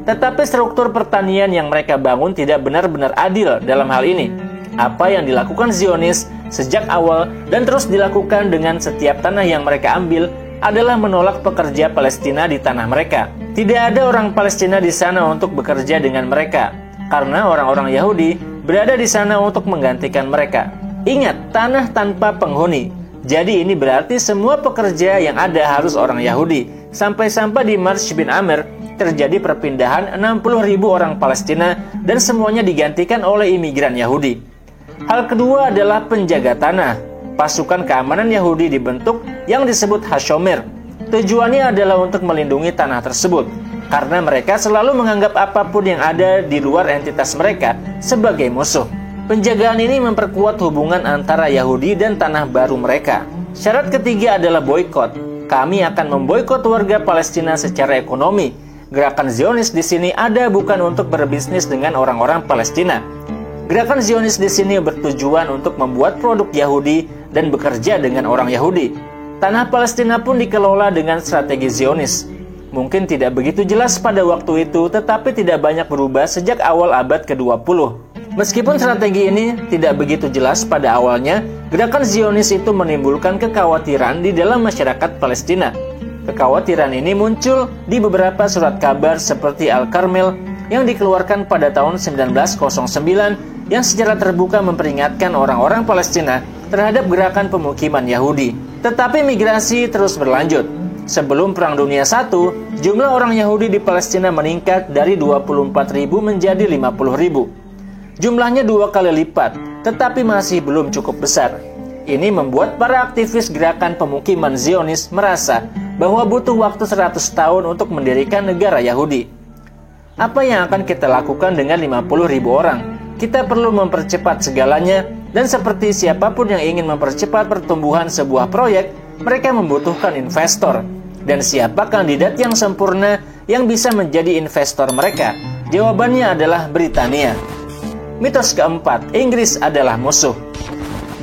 Tetapi struktur pertanian yang mereka bangun tidak benar-benar adil dalam hal ini. Apa yang dilakukan Zionis sejak awal dan terus dilakukan dengan setiap tanah yang mereka ambil adalah menolak pekerja Palestina di tanah mereka. Tidak ada orang Palestina di sana untuk bekerja dengan mereka, karena orang-orang Yahudi berada di sana untuk menggantikan mereka. Ingat, tanah tanpa penghuni. Jadi ini berarti semua pekerja yang ada harus orang Yahudi. Sampai-sampai di Marsh bin Amr terjadi perpindahan 60.000 orang Palestina dan semuanya digantikan oleh imigran Yahudi. Hal kedua adalah penjaga tanah. Pasukan keamanan Yahudi dibentuk yang disebut Hashomer. Tujuannya adalah untuk melindungi tanah tersebut, karena mereka selalu menganggap apapun yang ada di luar entitas mereka sebagai musuh. Penjagaan ini memperkuat hubungan antara Yahudi dan tanah baru mereka. Syarat ketiga adalah boikot. Kami akan memboikot warga Palestina secara ekonomi. Gerakan Zionis di sini ada bukan untuk berbisnis dengan orang-orang Palestina. Gerakan Zionis di sini bertujuan untuk membuat produk Yahudi dan bekerja dengan orang Yahudi. Tanah Palestina pun dikelola dengan strategi Zionis. Mungkin tidak begitu jelas pada waktu itu, tetapi tidak banyak berubah sejak awal abad ke-20. Meskipun strategi ini tidak begitu jelas pada awalnya, gerakan Zionis itu menimbulkan kekhawatiran di dalam masyarakat Palestina. Kekhawatiran ini muncul di beberapa surat kabar seperti Al-Karmel yang dikeluarkan pada tahun 1909 yang secara terbuka memperingatkan orang-orang Palestina terhadap gerakan pemukiman Yahudi. Tetapi migrasi terus berlanjut. Sebelum Perang Dunia I, jumlah orang Yahudi di Palestina meningkat dari 24.000 menjadi 50.000. Jumlahnya 2 kali lipat, tetapi masih belum cukup besar. Ini membuat para aktivis gerakan pemukiman Zionis merasa bahwa butuh waktu 100 tahun untuk mendirikan negara Yahudi. Apa yang akan kita lakukan dengan 50.000 orang? Kita perlu mempercepat segalanya, dan seperti siapapun yang ingin mempercepat pertumbuhan sebuah proyek, mereka membutuhkan investor. Dan siapa kandidat yang sempurna yang bisa menjadi investor mereka? Jawabannya adalah Britania. Mitos keempat, Inggris adalah musuh.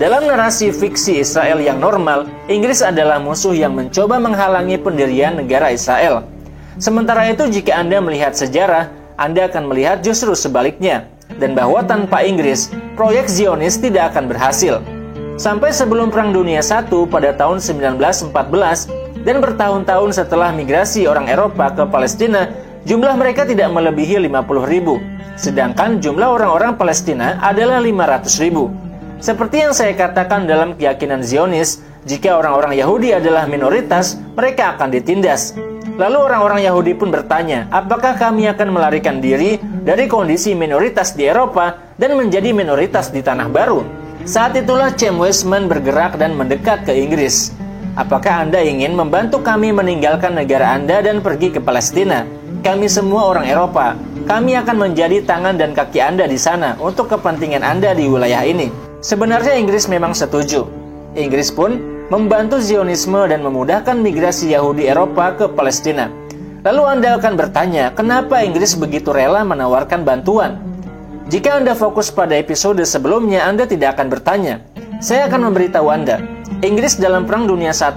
Dalam narasi fiksi Israel yang normal, Inggris adalah musuh yang mencoba menghalangi pendirian negara Israel. Sementara itu, jika Anda melihat sejarah, Anda akan melihat justru sebaliknya, dan bahwa tanpa Inggris, proyek Zionis tidak akan berhasil. Sampai sebelum Perang Dunia I pada tahun 1914, dan bertahun-tahun setelah migrasi orang Eropa ke Palestina, jumlah mereka tidak melebihi 50.000. Sedangkan jumlah orang-orang Palestina adalah 500.000. Seperti yang saya katakan dalam keyakinan Zionis, jika orang-orang Yahudi adalah minoritas, mereka akan ditindas. Lalu orang-orang Yahudi pun bertanya, apakah kami akan melarikan diri dari kondisi minoritas di Eropa dan menjadi minoritas di tanah baru? Saat itulah Chaim Weizmann bergerak dan mendekat ke Inggris. Apakah Anda ingin membantu kami meninggalkan negara Anda dan pergi ke Palestina? Kami semua orang Eropa. Kami akan menjadi tangan dan kaki Anda di sana untuk kepentingan Anda di wilayah ini. Sebenarnya Inggris memang setuju. Inggris pun membantu Zionisme dan memudahkan migrasi Yahudi Eropa ke Palestina. Lalu Anda akan bertanya, kenapa Inggris begitu rela menawarkan bantuan? Jika Anda fokus pada episode sebelumnya, Anda tidak akan bertanya. Saya akan memberitahu Anda, Inggris dalam Perang Dunia I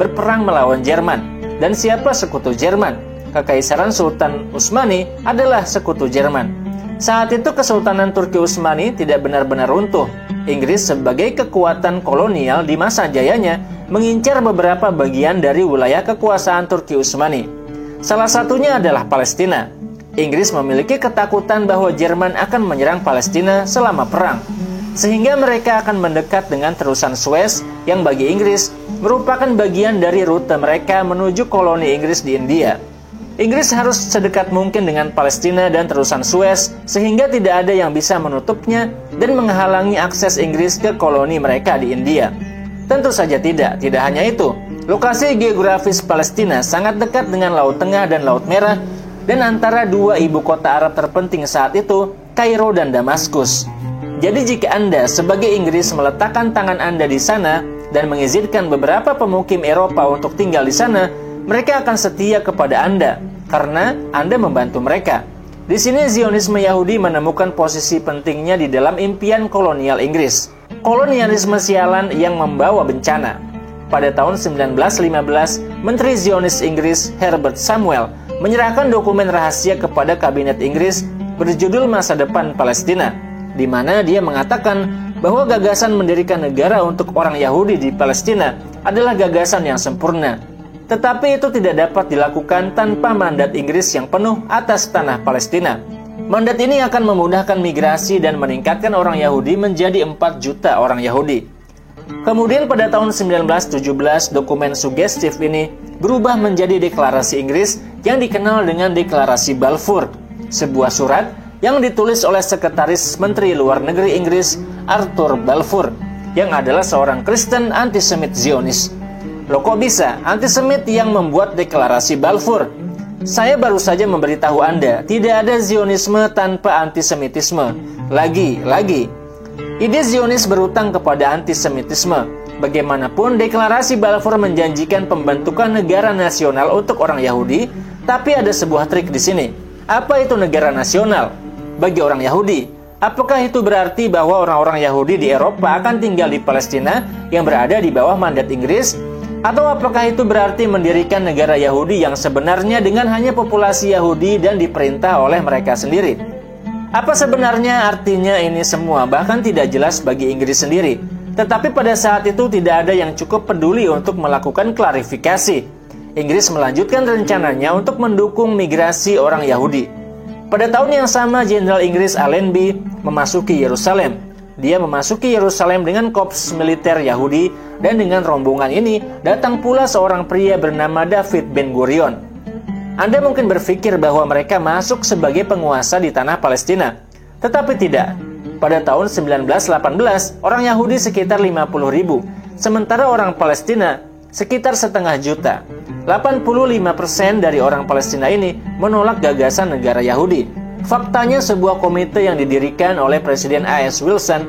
berperang melawan Jerman. Dan siapa sekutu Jerman? Kekaisaran Sultan Utsmani adalah sekutu Jerman. Saat itu Kesultanan Turki Utsmani tidak benar-benar runtuh. Inggris sebagai kekuatan kolonial di masa jayanya mengincar beberapa bagian dari wilayah kekuasaan Turki Utsmani. Salah satunya adalah Palestina. Inggris memiliki ketakutan bahwa Jerman akan menyerang Palestina selama perang, sehingga mereka akan mendekat dengan terusan Suez yang bagi Inggris merupakan bagian dari rute mereka menuju koloni Inggris di India. Inggris harus sedekat mungkin dengan Palestina dan terusan Suez, sehingga tidak ada yang bisa menutupnya dan menghalangi akses Inggris ke koloni mereka di India. Tentu saja tidak hanya itu. Lokasi geografis Palestina sangat dekat dengan Laut Tengah dan Laut Merah, dan antara dua ibu kota Arab terpenting saat itu, Kairo dan Damaskus. Jadi jika Anda sebagai Inggris meletakkan tangan Anda di sana dan mengizinkan beberapa pemukim Eropa untuk tinggal di sana, mereka akan setia kepada Anda karena Anda membantu mereka. Di sini Zionisme Yahudi menemukan posisi pentingnya di dalam impian kolonial Inggris. Kolonialisme sialan yang membawa bencana. Pada tahun 1915, Menteri Zionis Inggris Herbert Samuel menyerahkan dokumen rahasia kepada kabinet Inggris berjudul Masa Depan Palestina, di mana dia mengatakan bahwa gagasan mendirikan negara untuk orang Yahudi di Palestina adalah gagasan yang sempurna. Tetapi itu tidak dapat dilakukan tanpa mandat Inggris yang penuh atas tanah Palestina. Mandat ini akan memudahkan migrasi dan meningkatkan orang Yahudi menjadi 4 juta orang Yahudi. Kemudian pada tahun 1917, dokumen sugestif ini berubah menjadi deklarasi Inggris yang dikenal dengan Deklarasi Balfour, sebuah surat yang ditulis oleh Sekretaris Menteri Luar Negeri Inggris Arthur Balfour, yang adalah seorang Kristen antisemit Zionis. Loh, kok bisa antisemit yang membuat deklarasi Balfour? Saya baru saja memberitahu Anda, tidak ada Zionisme tanpa antisemitisme. Lagi. Ide Zionis berutang kepada antisemitisme. Bagaimanapun, deklarasi Balfour menjanjikan pembentukan negara nasional untuk orang Yahudi, tapi ada sebuah trik di sini. Apa itu negara nasional? Bagi orang Yahudi, apakah itu berarti bahwa orang-orang Yahudi di Eropa akan tinggal di Palestina yang berada di bawah mandat Inggris? Atau apakah itu berarti mendirikan negara Yahudi yang sebenarnya dengan hanya populasi Yahudi dan diperintah oleh mereka sendiri? Apa sebenarnya artinya ini semua? Bahkan tidak jelas bagi Inggris sendiri. Tetapi pada saat itu tidak ada yang cukup peduli untuk melakukan klarifikasi. Inggris melanjutkan rencananya untuk mendukung migrasi orang Yahudi. Pada tahun yang sama, Jenderal Inggris Allenby memasuki Yerusalem. Dia memasuki Yerusalem dengan korps militer Yahudi, dan dengan rombongan ini datang pula seorang pria bernama David Ben-Gurion. Anda mungkin berpikir bahwa mereka masuk sebagai penguasa di tanah Palestina. Tetapi tidak. Pada tahun 1918, orang Yahudi sekitar 50.000, sementara orang Palestina sekitar 500 juta. 85% dari orang Palestina ini menolak gagasan negara Yahudi. Faktanya, sebuah komite yang didirikan oleh Presiden A.S. Wilson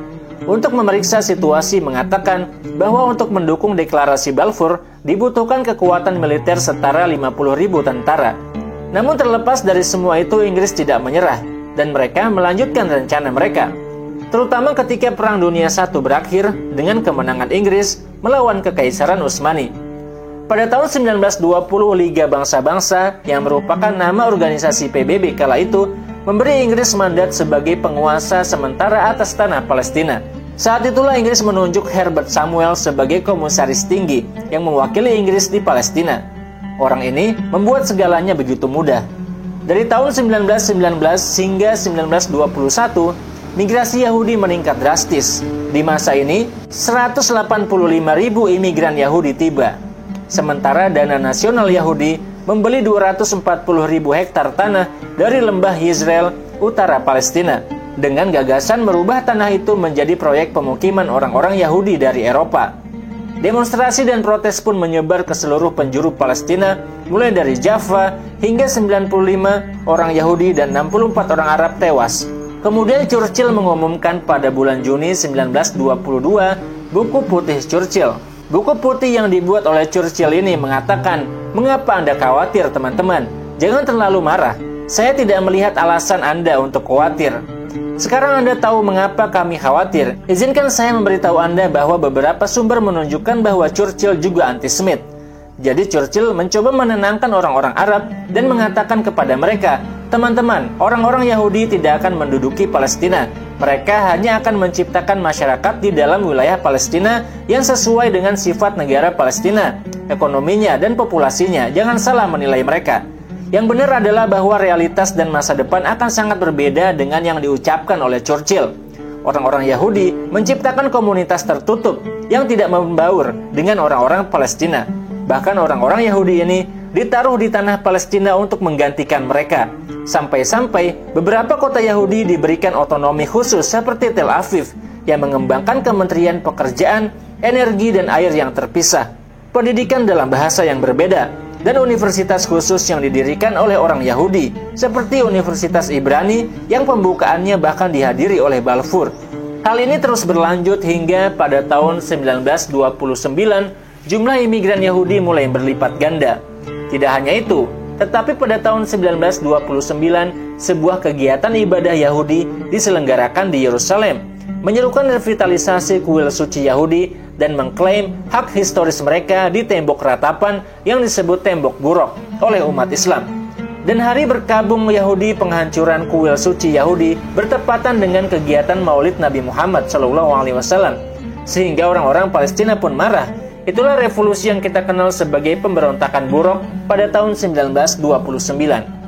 untuk memeriksa situasi mengatakan bahwa untuk mendukung deklarasi Balfour dibutuhkan kekuatan militer setara 50.000 tentara. Namun terlepas dari semua itu, Inggris tidak menyerah dan mereka melanjutkan rencana mereka. Terutama ketika Perang Dunia I berakhir dengan kemenangan Inggris melawan Kekaisaran Utsmani. Pada tahun 1920, Liga Bangsa-Bangsa yang merupakan nama organisasi PBB kala itu memberi Inggris mandat sebagai penguasa sementara atas tanah Palestina. Saat itulah Inggris menunjuk Herbert Samuel sebagai komisaris tinggi yang mewakili Inggris di Palestina. Orang ini membuat segalanya begitu mudah. Dari tahun 1919 hingga 1921, migrasi Yahudi meningkat drastis. Di masa ini, 185.000 imigran Yahudi tiba. Sementara Dana Nasional Yahudi membeli 240.000 hektar tanah dari lembah Yizreel, utara Palestina, dengan gagasan merubah tanah itu menjadi proyek pemukiman orang-orang Yahudi dari Eropa. Demonstrasi dan protes pun menyebar ke seluruh penjuru Palestina, mulai dari Jaffa hingga 95 orang Yahudi dan 64 orang Arab tewas. Kemudian Churchill mengumumkan pada bulan Juni 1922 buku putih Churchill. Buku putih yang dibuat oleh Churchill ini mengatakan, "Mengapa Anda khawatir, teman-teman? Jangan terlalu marah. Saya tidak melihat alasan Anda untuk khawatir. Sekarang Anda tahu mengapa kami khawatir. Izinkan saya memberitahu Anda bahwa beberapa sumber menunjukkan bahwa Churchill juga antisemit." Jadi Churchill mencoba menenangkan orang-orang Arab dan mengatakan kepada mereka, "Teman-teman, orang-orang Yahudi tidak akan menduduki Palestina. Mereka hanya akan menciptakan masyarakat di dalam wilayah Palestina yang sesuai dengan sifat negara Palestina, ekonominya, dan populasinya. Jangan salah menilai mereka." Yang benar adalah bahwa realitas dan masa depan akan sangat berbeda dengan yang diucapkan oleh Churchill. Orang-orang Yahudi menciptakan komunitas tertutup yang tidak membaur dengan orang-orang Palestina. Bahkan orang-orang Yahudi ini ditaruh di tanah Palestina untuk menggantikan mereka. Sampai-sampai beberapa kota Yahudi diberikan otonomi khusus seperti Tel Aviv yang mengembangkan kementerian pekerjaan, energi, dan air yang terpisah, pendidikan dalam bahasa yang berbeda, dan universitas khusus yang didirikan oleh orang Yahudi, seperti Universitas Ibrani yang pembukaannya bahkan dihadiri oleh Balfour. Hal ini terus berlanjut hingga pada tahun 1929, jumlah imigran Yahudi mulai berlipat ganda. Tidak hanya itu, tetapi pada tahun 1929, sebuah kegiatan ibadah Yahudi diselenggarakan di Yerusalem, menyerukan revitalisasi kuil suci Yahudi dan mengklaim hak historis mereka di tembok ratapan yang disebut tembok buruk oleh umat Islam. Dan hari berkabung Yahudi penghancuran kuil suci Yahudi bertepatan dengan kegiatan Maulid Nabi Muhammad SAW, sehingga orang-orang Palestina pun marah. Itulah revolusi yang kita kenal sebagai pemberontakan buruk pada tahun 1929.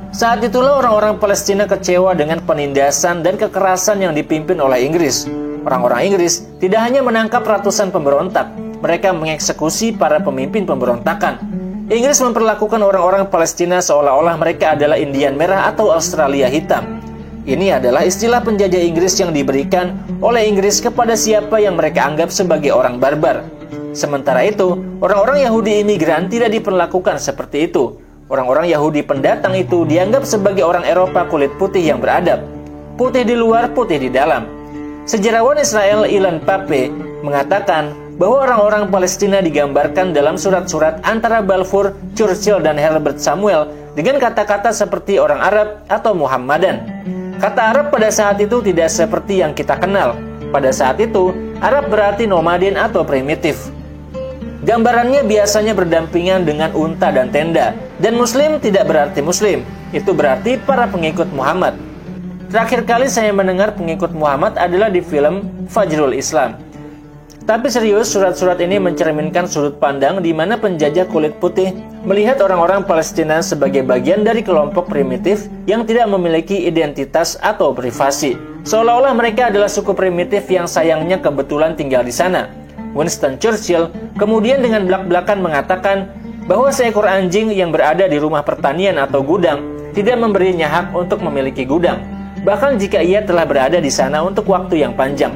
Saat itulah orang-orang Palestina kecewa dengan penindasan dan kekerasan yang dipimpin oleh Inggris. Orang-orang Inggris tidak hanya menangkap ratusan pemberontak, mereka mengeksekusi para pemimpin pemberontakan. Inggris memperlakukan orang-orang Palestina seolah-olah mereka adalah Indian merah atau Australia hitam. Ini adalah istilah penjajah Inggris yang diberikan oleh Inggris kepada siapa yang mereka anggap sebagai orang barbar. Sementara itu, orang-orang Yahudi imigran tidak diperlakukan seperti itu. Orang-orang Yahudi pendatang itu dianggap sebagai orang Eropa kulit putih yang beradab. Putih di luar, putih di dalam. Sejarawan Israel Ilan Pape mengatakan bahwa orang-orang Palestina digambarkan dalam surat-surat antara Balfour, Churchill, dan Herbert Samuel dengan kata-kata seperti orang Arab atau Muhammadan. Kata Arab pada saat itu tidak seperti yang kita kenal. Pada saat itu, Arab berarti nomaden atau primitif. Gambarannya biasanya berdampingan dengan unta dan tenda. Dan Muslim tidak berarti Muslim, itu berarti para pengikut Muhammad. Terakhir kali saya mendengar pengikut Muhammad adalah di film Fajrul Islam. Tapi serius, surat-surat ini mencerminkan sudut pandang di mana penjajah kulit putih melihat orang-orang Palestina sebagai bagian dari kelompok primitif yang tidak memiliki identitas atau privasi. Seolah-olah mereka adalah suku primitif yang sayangnya kebetulan tinggal di sana. Winston Churchill kemudian dengan belak-belakan mengatakan bahwa seekor anjing yang berada di rumah pertanian atau gudang tidak memberinya hak untuk memiliki gudang, bahkan jika ia telah berada di sana untuk waktu yang panjang.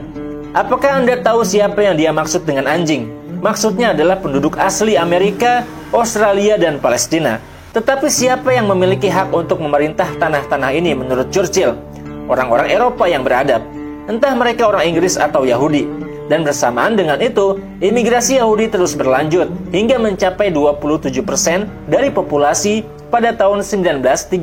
Apakah Anda tahu siapa yang dia maksud dengan anjing? Maksudnya adalah penduduk asli Amerika, Australia, dan Palestina. Tetapi siapa yang memiliki hak untuk memerintah tanah-tanah ini menurut Churchill? Orang-orang Eropa yang beradab, entah mereka orang Inggris atau Yahudi. Dan bersamaan dengan itu, imigrasi Yahudi terus berlanjut hingga mencapai 27% dari populasi pada tahun 1935.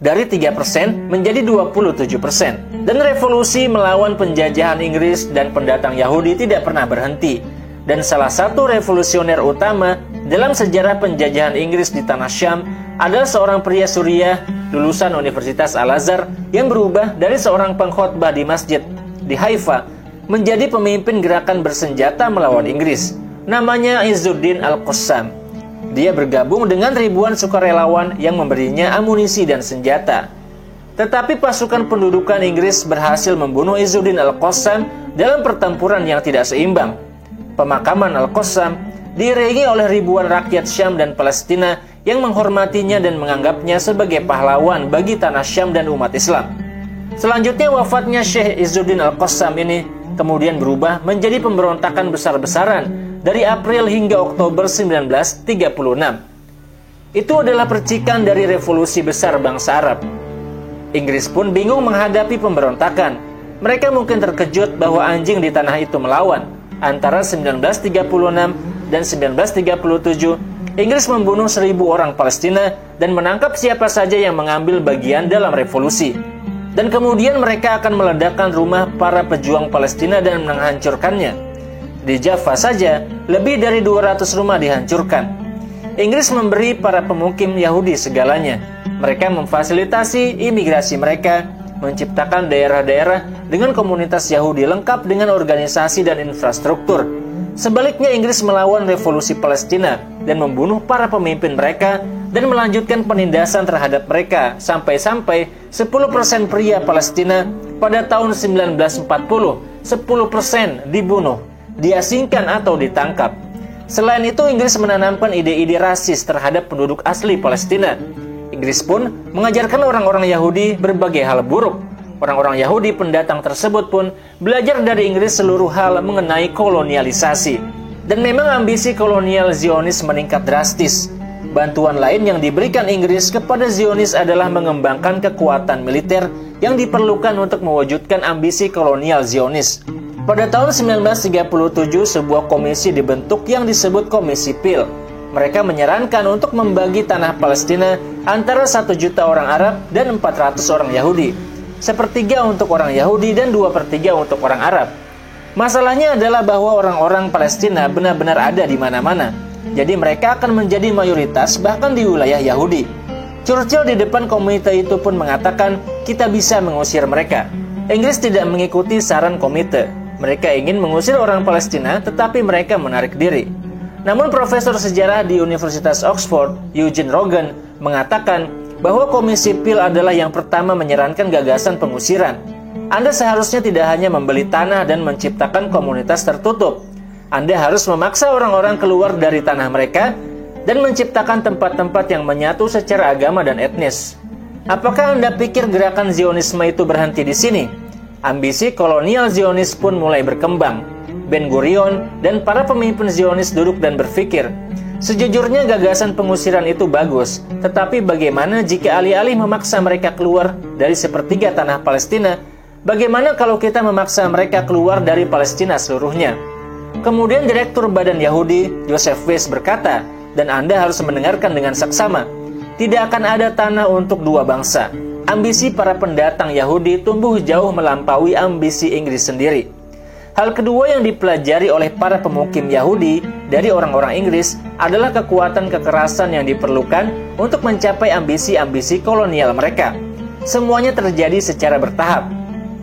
Dari 3% menjadi 27%. Dan revolusi melawan penjajahan Inggris dan pendatang Yahudi tidak pernah berhenti. Dan salah satu revolusioner utama dalam sejarah penjajahan Inggris di Tanah Syam adalah seorang pria Suriah lulusan Universitas Al-Azhar yang berubah dari seorang pengkhotbah di masjid di Haifa menjadi pemimpin gerakan bersenjata melawan Inggris. Namanya Izzuddin Al-Qassam. Dia bergabung dengan ribuan sukarelawan yang memberinya amunisi dan senjata. Tetapi pasukan pendudukan Inggris berhasil membunuh Izzuddin Al-Qassam dalam pertempuran yang tidak seimbang. Pemakaman Al-Qassam diiringi oleh ribuan rakyat Syam dan Palestina yang menghormatinya dan menganggapnya sebagai pahlawan bagi tanah Syam dan umat Islam. Selanjutnya wafatnya Syekh Izzuddin Al-Qassam ini kemudian berubah menjadi pemberontakan besar-besaran dari April hingga Oktober 1936. Itu adalah percikan dari revolusi besar bangsa Arab. Inggris pun bingung menghadapi pemberontakan. Mereka mungkin terkejut bahwa anjing di tanah itu melawan. Antara 1936 dan 1937, Inggris membunuh 1.000 orang Palestina dan menangkap siapa saja yang mengambil bagian dalam revolusi. Dan kemudian mereka akan meledakkan rumah para pejuang Palestina dan menghancurkannya. Di Jaffa saja, lebih dari 200 rumah dihancurkan. Inggris memberi para pemukim Yahudi segalanya. Mereka memfasilitasi imigrasi mereka, menciptakan daerah-daerah dengan komunitas Yahudi lengkap dengan organisasi dan infrastruktur. Sebaliknya, Inggris melawan revolusi Palestina dan membunuh para pemimpin mereka dan melanjutkan penindasan terhadap mereka sampai-sampai 10% pria Palestina pada tahun 1940, 10% dibunuh, diasingkan atau ditangkap. Selain itu, Inggris menanamkan ide-ide rasis terhadap penduduk asli Palestina. Inggris pun mengajarkan orang-orang Yahudi berbagai hal buruk. Orang-orang Yahudi pendatang tersebut pun belajar dari Inggris seluruh hal mengenai kolonialisasi. Dan memang ambisi kolonial Zionis meningkat drastis. Bantuan lain yang diberikan Inggris kepada Zionis adalah mengembangkan kekuatan militer yang diperlukan untuk mewujudkan ambisi kolonial Zionis. Pada tahun 1937, sebuah komisi dibentuk yang disebut Komisi Peel. Mereka menyarankan untuk membagi tanah Palestina antara 1 juta orang Arab dan 400 orang Yahudi. Sepertiga untuk orang Yahudi dan 2/3 untuk orang Arab. Masalahnya adalah bahwa orang-orang Palestina benar-benar ada di mana-mana. Jadi mereka akan menjadi mayoritas bahkan di wilayah Yahudi. Churchill di depan komite itu pun mengatakan, kita bisa mengusir mereka. Inggris tidak mengikuti saran komite. Mereka ingin mengusir orang Palestina, tetapi mereka menarik diri. Namun profesor sejarah di Universitas Oxford, Eugene Rogan, mengatakan bahwa Komisi Peel adalah yang pertama menyarankan gagasan pengusiran. Anda seharusnya tidak hanya membeli tanah dan menciptakan komunitas tertutup. Anda harus memaksa orang-orang keluar dari tanah mereka dan menciptakan tempat-tempat yang menyatu secara agama dan etnis. Apakah Anda pikir gerakan Zionisme itu berhenti di sini? Ambisi kolonial Zionis pun mulai berkembang. Ben-Gurion dan para pemimpin Zionis duduk dan berpikir, sejujurnya gagasan pengusiran itu bagus, tetapi bagaimana jika alih-alih memaksa mereka keluar dari sepertiga tanah Palestina, bagaimana kalau kita memaksa mereka keluar dari Palestina seluruhnya? Kemudian Direktur Badan Yahudi, Joseph Weiss berkata, dan Anda harus mendengarkan dengan saksama, tidak akan ada tanah untuk dua bangsa. Ambisi para pendatang Yahudi tumbuh jauh melampaui ambisi Inggris sendiri. Hal kedua yang dipelajari oleh para pemukim Yahudi dari orang-orang Inggris adalah kekuatan kekerasan yang diperlukan untuk mencapai ambisi-ambisi kolonial mereka. Semuanya terjadi secara bertahap.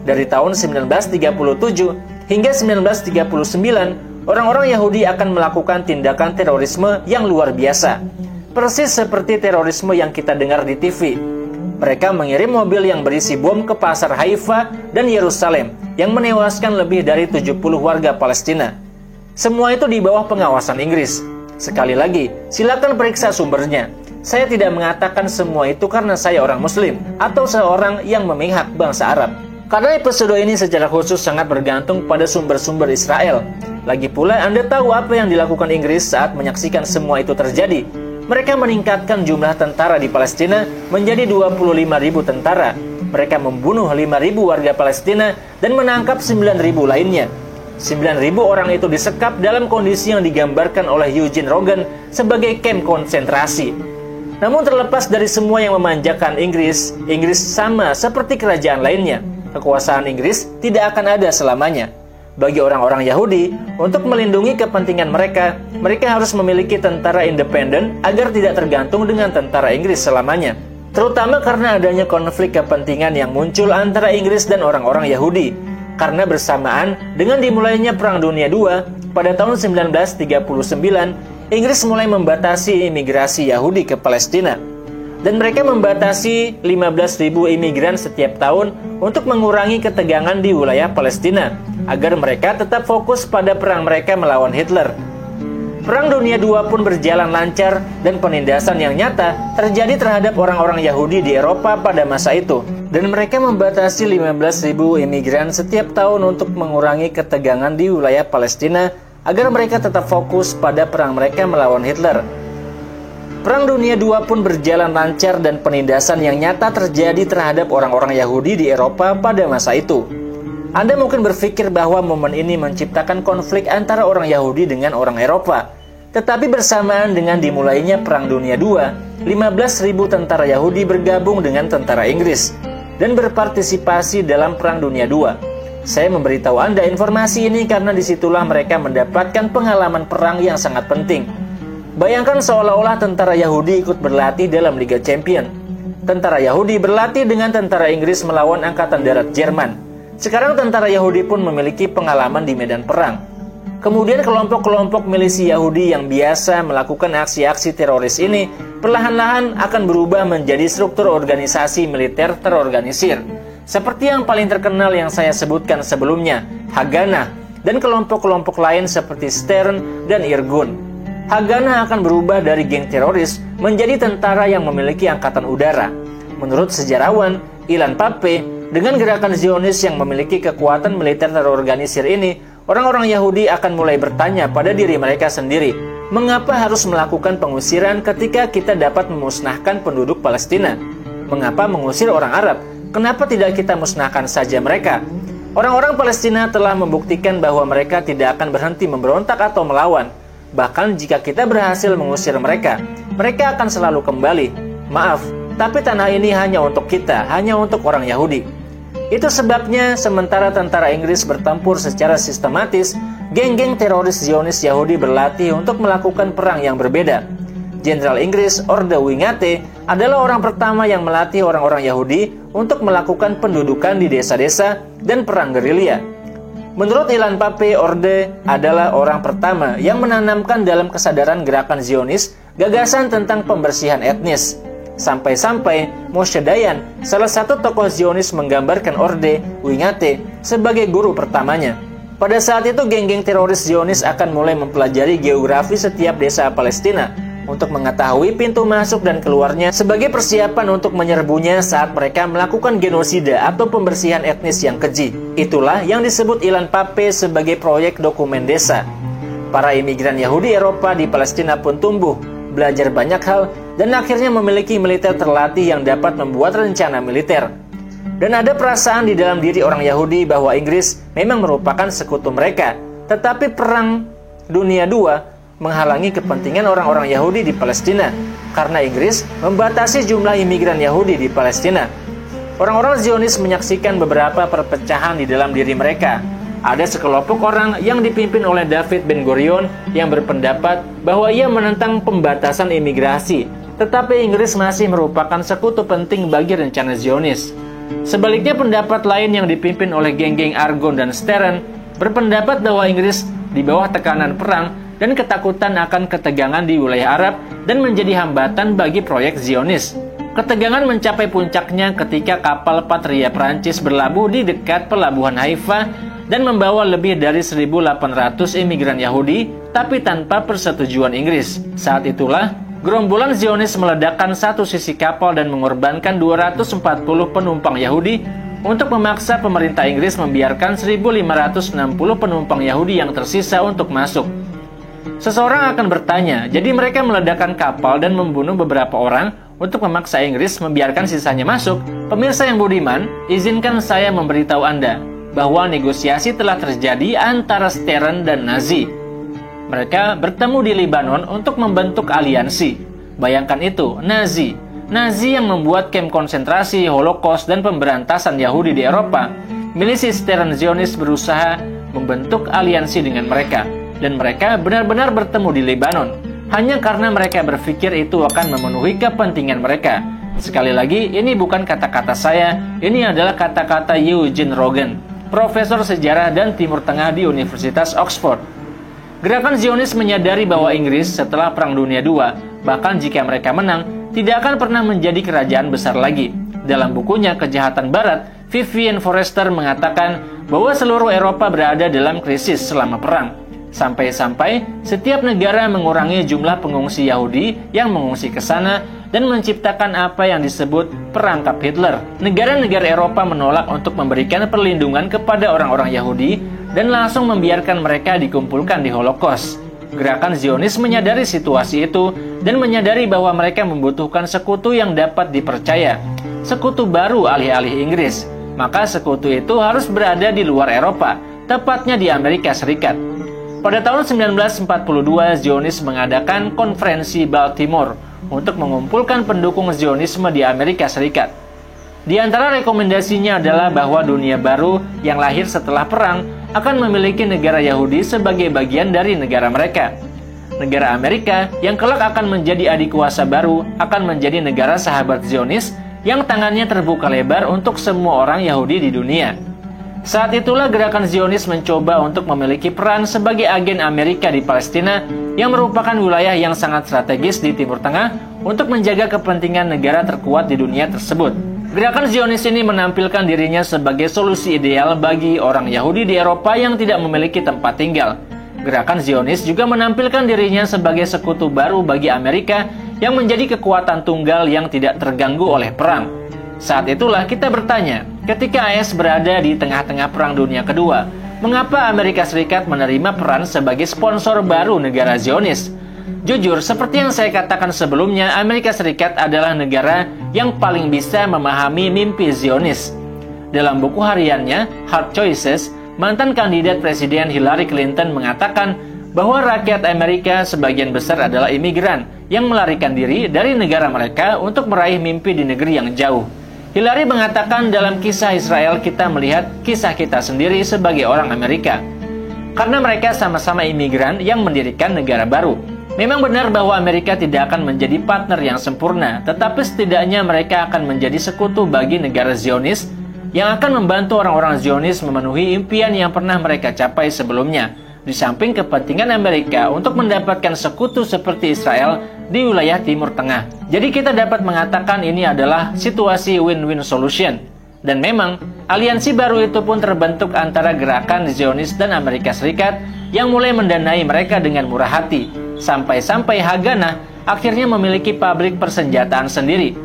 Dari tahun 1937 hingga 1939, orang-orang Yahudi akan melakukan tindakan terorisme yang luar biasa. Persis seperti terorisme yang kita dengar di TV. Mereka mengirim mobil yang berisi bom ke pasar Haifa dan Yerusalem yang menewaskan lebih dari 70 warga Palestina. Semua itu di bawah pengawasan Inggris. Sekali lagi, silakan periksa sumbernya. Saya tidak mengatakan semua itu karena saya orang Muslim atau seorang yang memihak bangsa Arab. Karena episode ini secara khusus sangat bergantung pada sumber-sumber Israel. Lagi pula Anda tahu apa yang dilakukan Inggris saat menyaksikan semua itu terjadi. Mereka meningkatkan jumlah tentara di Palestina menjadi 25.000 tentara. Mereka membunuh 5.000 warga Palestina dan menangkap 9.000 lainnya. 9.000 orang itu disekap dalam kondisi yang digambarkan oleh Eugene Rogan sebagai kamp konsentrasi. Namun terlepas dari semua yang memanjakan Inggris, Inggris sama seperti kerajaan lainnya. Kekuasaan Inggris tidak akan ada selamanya. Bagi orang-orang Yahudi, untuk melindungi kepentingan mereka, mereka harus memiliki tentara independen agar tidak tergantung dengan tentara Inggris selamanya. Terutama karena adanya konflik kepentingan yang muncul antara Inggris dan orang-orang Yahudi. Karena bersamaan dengan dimulainya Perang Dunia II, pada tahun 1939, Inggris mulai membatasi imigrasi Yahudi ke Palestina. Dan mereka membatasi 15.000 imigran setiap tahun untuk mengurangi ketegangan di wilayah Palestina, agar mereka tetap fokus pada perang mereka melawan Hitler. Perang Dunia II pun berjalan lancar dan penindasan yang nyata terjadi terhadap orang-orang Yahudi di Eropa pada masa itu. Dan mereka membatasi 15.000 imigran setiap tahun untuk mengurangi ketegangan di wilayah Palestina, agar mereka tetap fokus pada perang mereka melawan Hitler. Perang Dunia II pun berjalan lancar dan penindasan yang nyata terjadi terhadap orang-orang Yahudi di Eropa pada masa itu. Anda mungkin berpikir bahwa momen ini menciptakan konflik antara orang Yahudi dengan orang Eropa. Tetapi bersamaan dengan dimulainya Perang Dunia II, 15.000 tentara Yahudi bergabung dengan tentara Inggris dan berpartisipasi dalam Perang Dunia II. Saya memberitahu Anda informasi ini karena disitulah mereka mendapatkan pengalaman perang yang sangat penting. Bayangkan seolah-olah tentara Yahudi ikut berlatih dalam Liga Champion. Tentara Yahudi berlatih dengan tentara Inggris melawan Angkatan Darat Jerman. Sekarang tentara Yahudi pun memiliki pengalaman di medan perang. Kemudian kelompok-kelompok milisi Yahudi yang biasa melakukan aksi-aksi teroris ini perlahan-lahan akan berubah menjadi struktur organisasi militer terorganisir. Seperti yang paling terkenal yang saya sebutkan sebelumnya, Haganah, dan kelompok-kelompok lain seperti Stern dan Irgun. Haganah akan berubah dari geng teroris menjadi tentara yang memiliki angkatan udara. Menurut sejarawan Ilan Pappe, dengan gerakan Zionis yang memiliki kekuatan militer terorganisir ini, orang-orang Yahudi akan mulai bertanya pada diri mereka sendiri, mengapa harus melakukan pengusiran ketika kita dapat memusnahkan penduduk Palestina? Mengapa mengusir orang Arab? Kenapa tidak kita musnahkan saja mereka? Orang-orang Palestina telah membuktikan bahwa mereka tidak akan berhenti memberontak atau melawan. Bahkan jika kita berhasil mengusir mereka, mereka akan selalu kembali. Maaf, tapi tanah ini hanya untuk kita, hanya untuk orang Yahudi. Itu sebabnya sementara tentara Inggris bertempur secara sistematis, geng-geng teroris Zionis Yahudi berlatih untuk melakukan perang yang berbeda. Jenderal Inggris Orde Wingate adalah orang pertama yang melatih orang-orang Yahudi untuk melakukan pendudukan di desa-desa dan perang gerilya. Menurut Ilan Pappe, Orde adalah orang pertama yang menanamkan dalam kesadaran gerakan Zionis gagasan tentang pembersihan etnis. Sampai-sampai Moshe Dayan, salah satu tokoh Zionis, menggambarkan Orde Wingate sebagai guru pertamanya. Pada saat itu geng-geng teroris Zionis akan mulai mempelajari geografi setiap desa Palestina untuk mengetahui pintu masuk dan keluarnya sebagai persiapan untuk menyerbunya saat mereka melakukan genosida atau pembersihan etnis yang keji. Itulah yang disebut Ilan Pappe sebagai proyek dokumen desa. Para imigran Yahudi Eropa di Palestina pun tumbuh, belajar banyak hal, dan akhirnya memiliki militer terlatih yang dapat membuat rencana militer. Dan ada perasaan di dalam diri orang Yahudi bahwa Inggris memang merupakan sekutu mereka, tetapi Perang Dunia II menghalangi kepentingan orang-orang Yahudi di Palestina karena Inggris membatasi jumlah imigran Yahudi di Palestina. Orang-orang Zionis menyaksikan beberapa perpecahan di dalam diri mereka. Ada sekelompok orang yang dipimpin oleh David Ben-Gurion yang berpendapat bahwa ia menentang pembatasan imigrasi, tetapi Inggris masih merupakan sekutu penting bagi rencana Zionis. Sebaliknya, pendapat lain yang dipimpin oleh geng-geng Argon dan Stern berpendapat bahwa Inggris di bawah tekanan perang dan ketakutan akan ketegangan di wilayah Arab dan menjadi hambatan bagi proyek Zionis. Ketegangan mencapai puncaknya ketika kapal Patria Prancis berlabuh di dekat pelabuhan Haifa dan membawa lebih dari 1.800 imigran Yahudi, tapi tanpa persetujuan Inggris. Saat itulah, gerombolan Zionis meledakkan satu sisi kapal dan mengorbankan 240 penumpang Yahudi untuk memaksa pemerintah Inggris membiarkan 1.560 penumpang Yahudi yang tersisa untuk masuk. Seseorang akan bertanya, jadi mereka meledakkan kapal dan membunuh beberapa orang untuk memaksa Inggris membiarkan sisanya masuk? Pemirsa yang budiman, izinkan saya memberitahu Anda bahwa negosiasi telah terjadi antara Stern dan Nazi. Mereka bertemu di Lebanon untuk membentuk aliansi. Bayangkan itu, Nazi yang membuat kamp konsentrasi, Holocaust, dan pemberantasan Yahudi di Eropa. Milisi Stern Zionis berusaha membentuk aliansi dengan mereka. Dan mereka benar-benar bertemu di Lebanon hanya karena mereka berpikir itu akan memenuhi kepentingan mereka. Sekali lagi, ini bukan kata-kata saya, ini adalah kata-kata Eugene Rogan, profesor sejarah dan Timur Tengah di Universitas Oxford. Gerakan Zionis menyadari bahwa Inggris setelah Perang Dunia II, bahkan jika mereka menang, tidak akan pernah menjadi kerajaan besar lagi. Dalam bukunya Kejahatan Barat, Vivian Forrester mengatakan bahwa seluruh Eropa berada dalam krisis selama perang. Sampai-sampai setiap negara mengurangi jumlah pengungsi Yahudi yang mengungsi ke sana dan menciptakan apa yang disebut perangkap Hitler. Negara-negara Eropa menolak untuk memberikan perlindungan kepada orang-orang Yahudi dan langsung membiarkan mereka dikumpulkan di Holocaust. Gerakan Zionis menyadari situasi itu dan menyadari bahwa mereka membutuhkan sekutu yang dapat dipercaya, sekutu baru alih-alih Inggris. Maka sekutu itu harus berada di luar Eropa, tepatnya di Amerika Serikat. Pada tahun 1942, Zionis mengadakan konferensi Baltimore untuk mengumpulkan pendukung Zionisme di Amerika Serikat. Di antara rekomendasinya adalah bahwa dunia baru yang lahir setelah perang akan memiliki negara Yahudi sebagai bagian dari negara mereka. Negara Amerika yang kelak akan menjadi adik kuasa baru akan menjadi negara sahabat Zionis yang tangannya terbuka lebar untuk semua orang Yahudi di dunia. Saat itulah gerakan Zionis mencoba untuk memiliki peran sebagai agen Amerika di Palestina yang merupakan wilayah yang sangat strategis di Timur Tengah untuk menjaga kepentingan negara terkuat di dunia tersebut. Gerakan Zionis ini menampilkan dirinya sebagai solusi ideal bagi orang Yahudi di Eropa yang tidak memiliki tempat tinggal. Gerakan Zionis juga menampilkan dirinya sebagai sekutu baru bagi Amerika yang menjadi kekuatan tunggal yang tidak terganggu oleh perang. Saat itulah kita bertanya, ketika AS berada di tengah-tengah Perang Dunia Kedua, mengapa Amerika Serikat menerima peran sebagai sponsor baru negara Zionis? Jujur, seperti yang saya katakan sebelumnya, Amerika Serikat adalah negara yang paling bisa memahami mimpi Zionis. Dalam buku hariannya, Hard Choices, mantan kandidat Presiden Hillary Clinton mengatakan bahwa rakyat Amerika sebagian besar adalah imigran yang melarikan diri dari negara mereka untuk meraih mimpi di negeri yang jauh. Hillary mengatakan dalam kisah Israel kita melihat kisah kita sendiri sebagai orang Amerika. Karena mereka sama-sama imigran yang mendirikan negara baru. Memang benar bahwa Amerika tidak akan menjadi partner yang sempurna, tetapi setidaknya mereka akan menjadi sekutu bagi negara Zionis yang akan membantu orang-orang Zionis memenuhi impian yang pernah mereka capai sebelumnya, di samping kepentingan Amerika untuk mendapatkan sekutu seperti Israel di wilayah Timur Tengah. Jadi kita dapat mengatakan ini adalah situasi win-win solution. Dan memang, aliansi baru itu pun terbentuk antara gerakan Zionis dan Amerika Serikat yang mulai mendanai mereka dengan murah hati, sampai-sampai Haganah akhirnya memiliki pabrik persenjataan sendiri.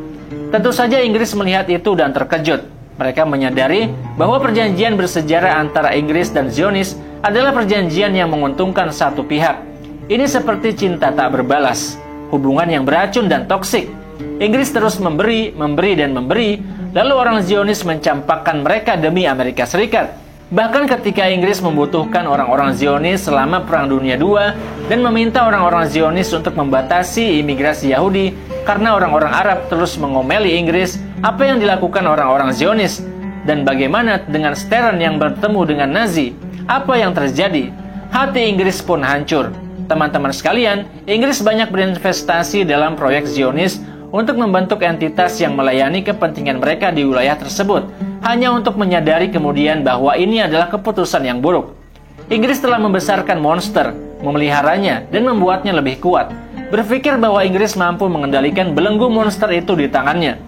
Tentu saja Inggris melihat itu dan terkejut. Mereka menyadari bahwa perjanjian bersejarah antara Inggris dan Zionis adalah perjanjian yang menguntungkan satu pihak. Ini seperti cinta tak berbalas, hubungan yang beracun dan toksik. Inggris terus memberi, dan memberi, lalu orang Zionis mencampakkan mereka demi Amerika Serikat. Bahkan ketika Inggris membutuhkan orang-orang Zionis selama Perang Dunia II dan meminta orang-orang Zionis untuk membatasi imigrasi Yahudi karena orang-orang Arab terus mengomeli Inggris, apa yang dilakukan orang-orang Zionis? Dan bagaimana dengan Stern yang bertemu dengan Nazi? Apa yang terjadi? Hati Inggris pun hancur. Teman-teman sekalian, Inggris banyak berinvestasi dalam proyek Zionis untuk membentuk entitas yang melayani kepentingan mereka di wilayah tersebut, hanya untuk menyadari kemudian bahwa ini adalah keputusan yang buruk. Inggris telah membesarkan monster, memeliharanya, dan membuatnya lebih kuat. Berpikir bahwa Inggris mampu mengendalikan belenggu monster itu di tangannya.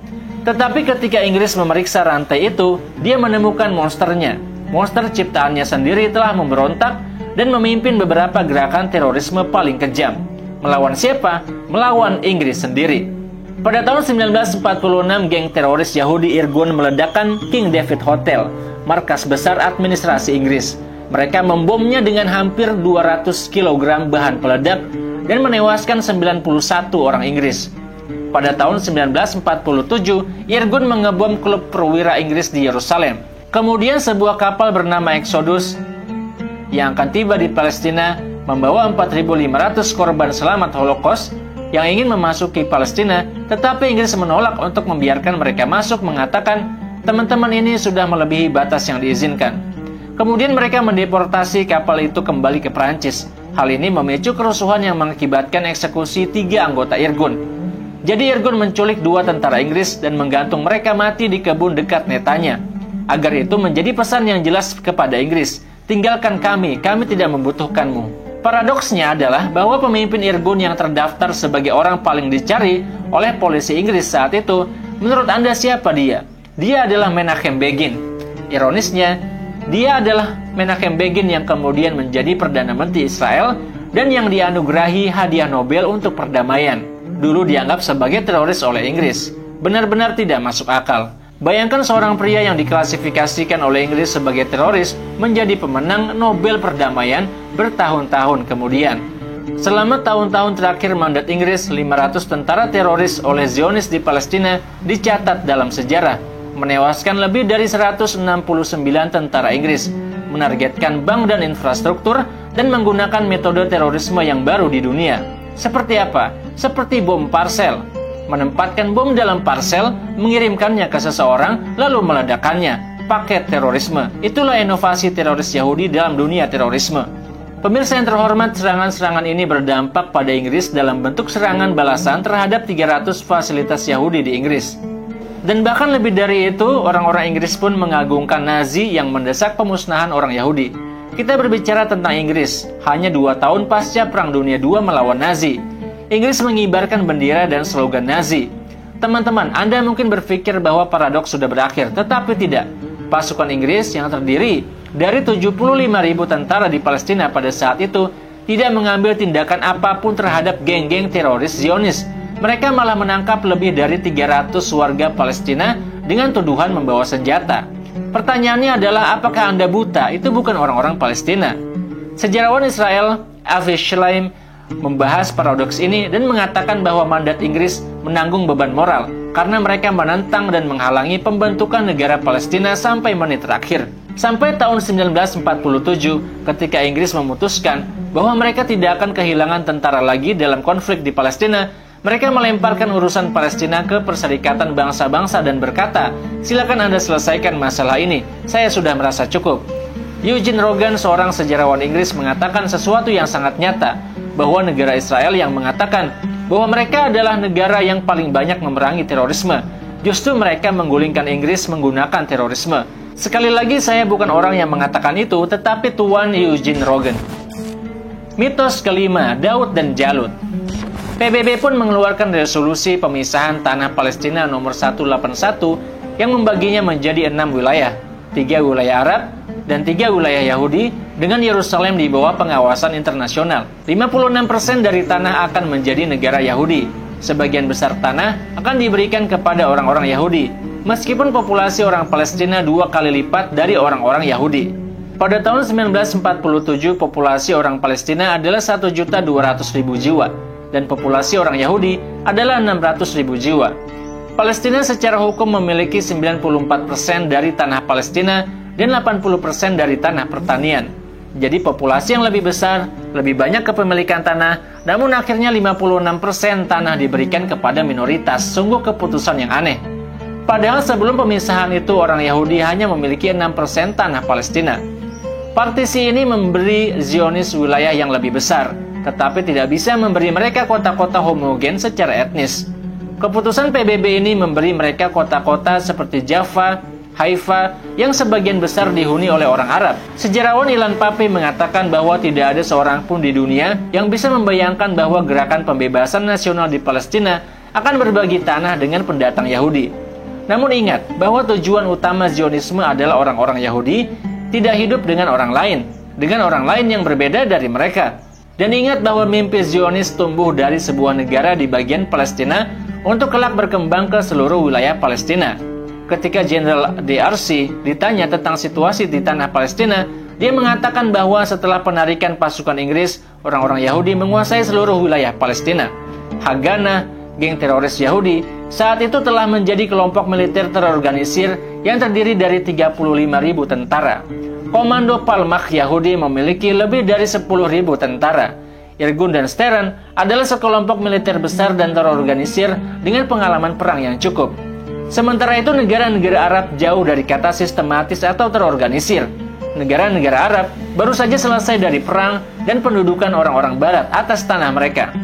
Tetapi ketika Inggris memeriksa rantai itu, dia menemukan monsternya. Monster ciptaannya sendiri telah memberontak dan memimpin beberapa gerakan terorisme paling kejam. Melawan siapa? Melawan Inggris sendiri. Pada tahun 1946, geng teroris Yahudi Irgun meledakkan King David Hotel, markas besar administrasi Inggris. Mereka membomnya dengan hampir 200 kg bahan peledak dan menewaskan 91 orang Inggris. Pada tahun 1947, Irgun mengebom klub perwira Inggris di Yerusalem. Kemudian sebuah kapal bernama Exodus yang akan tiba di Palestina membawa 4.500 korban selamat Holocaust yang ingin memasuki Palestina, tetapi Inggris menolak untuk membiarkan mereka masuk, mengatakan teman-teman ini sudah melebihi batas yang diizinkan. Kemudian mereka mendeportasi kapal itu kembali ke Perancis. Hal ini memicu kerusuhan yang mengakibatkan eksekusi 3 anggota Irgun. Jadi Irgun menculik 2 tentara Inggris dan menggantung mereka mati di kebun dekat Netanya. Agar itu menjadi pesan yang jelas kepada Inggris, tinggalkan kami tidak membutuhkanmu. Paradoksnya adalah bahwa pemimpin Irgun yang terdaftar sebagai orang paling dicari oleh polisi Inggris saat itu, menurut Anda siapa dia? Dia adalah Menachem Begin. Ironisnya, dia adalah Menachem Begin yang kemudian menjadi Perdana Menteri Israel dan yang dianugerahi hadiah Nobel untuk perdamaian. Dulu dianggap sebagai teroris oleh Inggris. Benar-benar tidak masuk akal. Bayangkan seorang pria yang diklasifikasikan oleh Inggris sebagai teroris menjadi pemenang Nobel Perdamaian bertahun-tahun kemudian. Selama tahun-tahun terakhir mandat Inggris, 500 tentara teroris oleh Zionis di Palestina dicatat dalam sejarah, menewaskan lebih dari 169 tentara Inggris, menargetkan bank dan infrastruktur, dan menggunakan metode terorisme yang baru di dunia. Seperti apa? Seperti bom parsel. Menempatkan bom dalam parsel, mengirimkannya ke seseorang, lalu meledakannya. Paket terorisme. Itulah inovasi teroris Yahudi dalam dunia terorisme. Pemirsa yang terhormat, serangan-serangan ini berdampak pada Inggris dalam bentuk serangan balasan terhadap 300 fasilitas Yahudi di Inggris. Dan bahkan lebih dari itu, orang-orang Inggris pun mengagungkan Nazi yang mendesak pemusnahan orang Yahudi. Kita berbicara tentang Inggris, hanya 2 tahun pasca Perang Dunia II melawan Nazi. Inggris mengibarkan bendera dan slogan Nazi. Teman-teman, Anda mungkin berpikir bahwa paradoks sudah berakhir, tetapi tidak. Pasukan Inggris yang terdiri dari 75.000 tentara di Palestina pada saat itu tidak mengambil tindakan apapun terhadap geng-geng teroris Zionis. Mereka malah menangkap lebih dari 300 warga Palestina dengan tuduhan membawa senjata. Pertanyaannya adalah, apakah Anda buta? Itu bukan orang-orang Palestina. Sejarawan Israel, Avi Shlaim, membahas paradoks ini dan mengatakan bahwa mandat Inggris menanggung beban moral karena mereka menentang dan menghalangi pembentukan negara Palestina sampai menit terakhir. Sampai tahun 1947, ketika Inggris memutuskan bahwa mereka tidak akan kehilangan tentara lagi dalam konflik di Palestina, mereka melemparkan urusan Palestina ke Perserikatan Bangsa-Bangsa dan berkata, "Silakan Anda selesaikan masalah ini, saya sudah merasa cukup." Eugene Rogan, seorang sejarawan Inggris, mengatakan sesuatu yang sangat nyata, bahwa negara Israel yang mengatakan bahwa mereka adalah negara yang paling banyak memerangi terorisme. Justru mereka menggulingkan Inggris menggunakan terorisme. Sekali lagi, saya bukan orang yang mengatakan itu, tetapi Tuan Eugene Rogan. Mitos kelima, Daud dan Jalut. PBB pun mengeluarkan resolusi pemisahan tanah Palestina nomor 181 yang membaginya menjadi 6 wilayah, 3 wilayah Arab dan 3 wilayah Yahudi, dengan Yerusalem di bawah pengawasan internasional. 56% dari tanah akan menjadi negara Yahudi. Sebagian besar tanah akan diberikan kepada orang-orang Yahudi, meskipun populasi orang Palestina 2 kali lipat dari orang-orang Yahudi. Pada tahun 1947, populasi orang Palestina adalah 1.200.000 jiwa, dan populasi orang Yahudi adalah 600.000 jiwa. Palestina secara hukum memiliki 94% dari tanah Palestina dan 80% dari tanah pertanian. Jadi populasi yang lebih besar, lebih banyak kepemilikan tanah, namun akhirnya 56% tanah diberikan kepada minoritas. Sungguh keputusan yang aneh. Padahal sebelum pemisahan itu orang Yahudi hanya memiliki 6% tanah Palestina. Partisi ini memberi Zionis wilayah yang lebih besar, tetapi tidak bisa memberi mereka kota-kota homogen secara etnis. Keputusan PBB ini memberi mereka kota-kota seperti Jaffa, Haifa, yang sebagian besar dihuni oleh orang Arab. Sejarawan Ilan Pappé mengatakan bahwa tidak ada seorang pun di dunia yang bisa membayangkan bahwa gerakan pembebasan nasional di Palestina akan berbagi tanah dengan pendatang Yahudi. Namun ingat bahwa tujuan utama Zionisme adalah orang-orang Yahudi tidak hidup dengan orang lain yang berbeda dari mereka. Dan ingat bahwa mimpi Zionis tumbuh dari sebuah negara di bagian Palestina untuk kelak berkembang ke seluruh wilayah Palestina. Ketika Jenderal D'Arcy ditanya tentang situasi di tanah Palestina, dia mengatakan bahwa setelah penarikan pasukan Inggris, orang-orang Yahudi menguasai seluruh wilayah Palestina. Haganah, geng teroris Yahudi, saat itu telah menjadi kelompok militer terorganisir yang terdiri dari 35.000 tentara. Komando Palmach Yahudi memiliki lebih dari 10.000 tentara. Irgun dan Stern adalah sekelompok militer besar dan terorganisir dengan pengalaman perang yang cukup. Sementara itu, negara-negara Arab jauh dari kata sistematis atau terorganisir. Negara-negara Arab baru saja selesai dari perang dan pendudukan orang-orang Barat atas tanah mereka.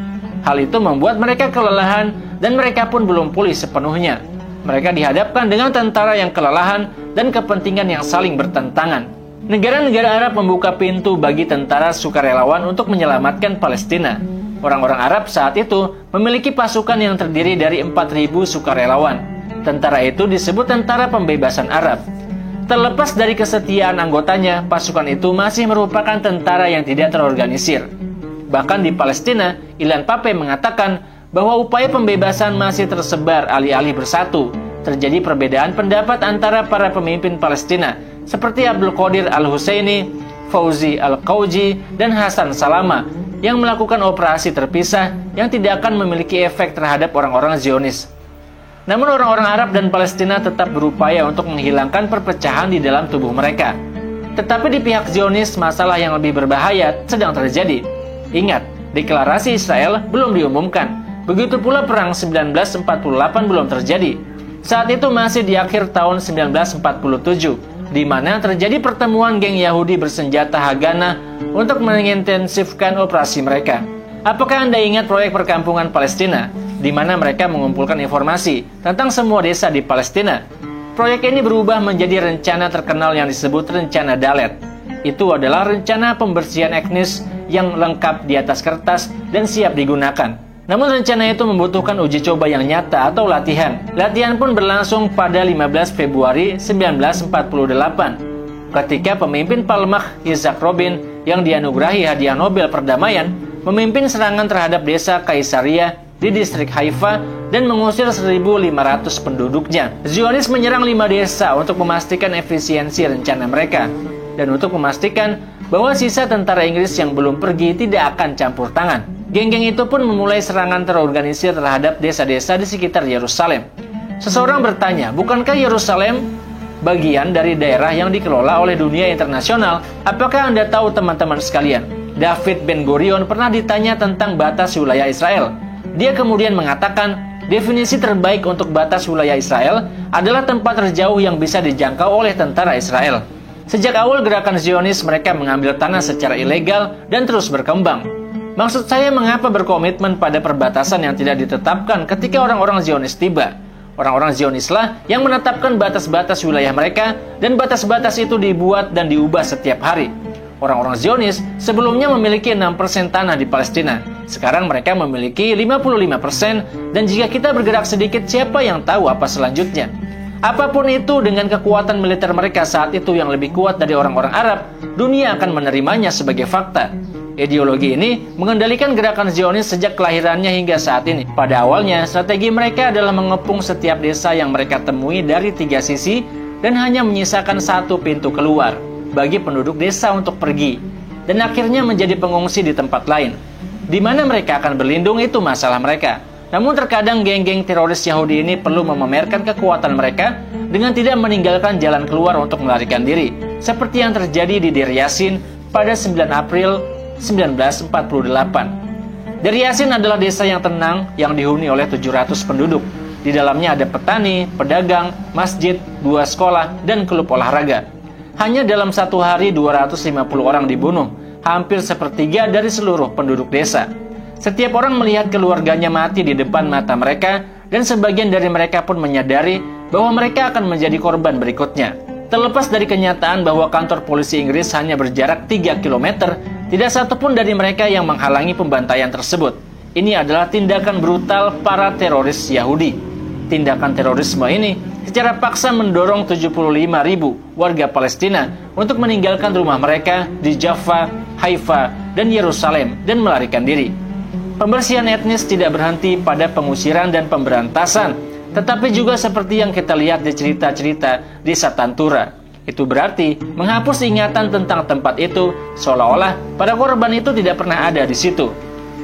Hal itu membuat mereka kelelahan dan mereka pun belum pulih sepenuhnya. Mereka dihadapkan dengan tentara yang kelelahan dan kepentingan yang saling bertentangan. Negara-negara Arab membuka pintu bagi tentara sukarelawan untuk menyelamatkan Palestina. Orang-orang Arab saat itu memiliki pasukan yang terdiri dari 4.000 sukarelawan. Tentara itu disebut Tentara Pembebasan Arab. Terlepas dari kesetiaan anggotanya, pasukan itu masih merupakan tentara yang tidak terorganisir. Bahkan di Palestina, Ilan Pappé mengatakan bahwa upaya pembebasan masih tersebar alih-alih bersatu. Terjadi perbedaan pendapat antara para pemimpin Palestina, seperti Abdul Qadir Al-Husaini, Fauzi Al-Qauji, dan Hasan Salama, yang melakukan operasi terpisah yang tidak akan memiliki efek terhadap orang-orang Zionis. Namun orang-orang Arab dan Palestina tetap berupaya untuk menghilangkan perpecahan di dalam tubuh mereka. Tetapi di pihak Zionis, masalah yang lebih berbahaya sedang terjadi. Ingat, deklarasi Israel belum diumumkan. Begitu pula perang 1948 belum terjadi. Saat itu masih di akhir tahun 1947, di mana terjadi pertemuan geng Yahudi bersenjata Haganah untuk mengintensifkan operasi mereka. Apakah Anda ingat proyek perkampungan Palestina, di mana mereka mengumpulkan informasi tentang semua desa di Palestina? Proyek ini berubah menjadi rencana terkenal yang disebut Rencana Dalet. Itu adalah rencana pembersihan etnis yang lengkap di atas kertas dan siap digunakan. Namun rencana itu membutuhkan uji coba yang nyata atau latihan. Latihan pun berlangsung pada 15 Februari 1948. ketika pemimpin Palmach Yitzhak Rabin yang dianugerahi hadiah Nobel perdamaian memimpin serangan terhadap desa Kaisaria di distrik Haifa dan mengusir 1.500 penduduknya. Zionis menyerang 5 desa untuk memastikan efisiensi rencana mereka dan untuk memastikan bahwa sisa tentara Inggris yang belum pergi tidak akan campur tangan. Geng-geng itu pun memulai serangan terorganisir terhadap desa-desa di sekitar Yerusalem. Seseorang bertanya, bukankah Yerusalem bagian dari daerah yang dikelola oleh dunia internasional? Apakah Anda tahu, teman-teman sekalian? David Ben-Gurion pernah ditanya tentang batas wilayah Israel. Dia kemudian mengatakan, definisi terbaik untuk batas wilayah Israel adalah tempat terjauh yang bisa dijangkau oleh tentara Israel. Sejak awal gerakan Zionis, mereka mengambil tanah secara ilegal dan terus berkembang. Maksud saya, mengapa berkomitmen pada perbatasan yang tidak ditetapkan ketika orang-orang Zionis tiba? Orang-orang Zionislah yang menetapkan batas-batas wilayah mereka, dan batas-batas itu dibuat dan diubah setiap hari. Orang-orang Zionis sebelumnya memiliki 6% tanah di Palestina. Sekarang mereka memiliki 55%, dan jika kita bergerak sedikit, siapa yang tahu apa selanjutnya? Apapun itu, dengan kekuatan militer mereka saat itu yang lebih kuat dari orang-orang Arab, dunia akan menerimanya sebagai fakta. Ideologi ini mengendalikan gerakan Zionis sejak kelahirannya hingga saat ini. Pada awalnya, strategi mereka adalah mengepung setiap desa yang mereka temui dari 3 sisi dan hanya menyisakan 1 pintu keluar bagi penduduk desa untuk pergi, dan akhirnya menjadi pengungsi di tempat lain. Di mana mereka akan berlindung itu masalah mereka. Namun terkadang geng-geng teroris Yahudi ini perlu memamerkan kekuatan mereka dengan tidak meninggalkan jalan keluar untuk melarikan diri, seperti yang terjadi di Deir Yassin pada 9 April 1948. Deir Yassin adalah desa yang tenang yang dihuni oleh 700 penduduk. Di dalamnya ada petani, pedagang, masjid, 2 sekolah, dan klub olahraga. Hanya dalam 1 hari 250 orang dibunuh, hampir sepertiga dari seluruh penduduk desa. Setiap orang melihat keluarganya mati di depan mata mereka, dan sebagian dari mereka pun menyadari bahwa mereka akan menjadi korban berikutnya. Terlepas dari kenyataan bahwa kantor polisi Inggris hanya berjarak 3 km, tidak satupun dari mereka yang menghalangi pembantaian tersebut. Ini adalah tindakan brutal para teroris Yahudi. Tindakan terorisme ini secara paksa mendorong 75.000 warga Palestina untuk meninggalkan rumah mereka di Jaffa, Haifa, dan Yerusalem dan melarikan diri. Pembersihan etnis tidak berhenti pada pengusiran dan pemberantasan, tetapi juga seperti yang kita lihat di cerita-cerita di Satantura. Itu berarti menghapus ingatan tentang tempat itu, seolah-olah para korban itu tidak pernah ada di situ.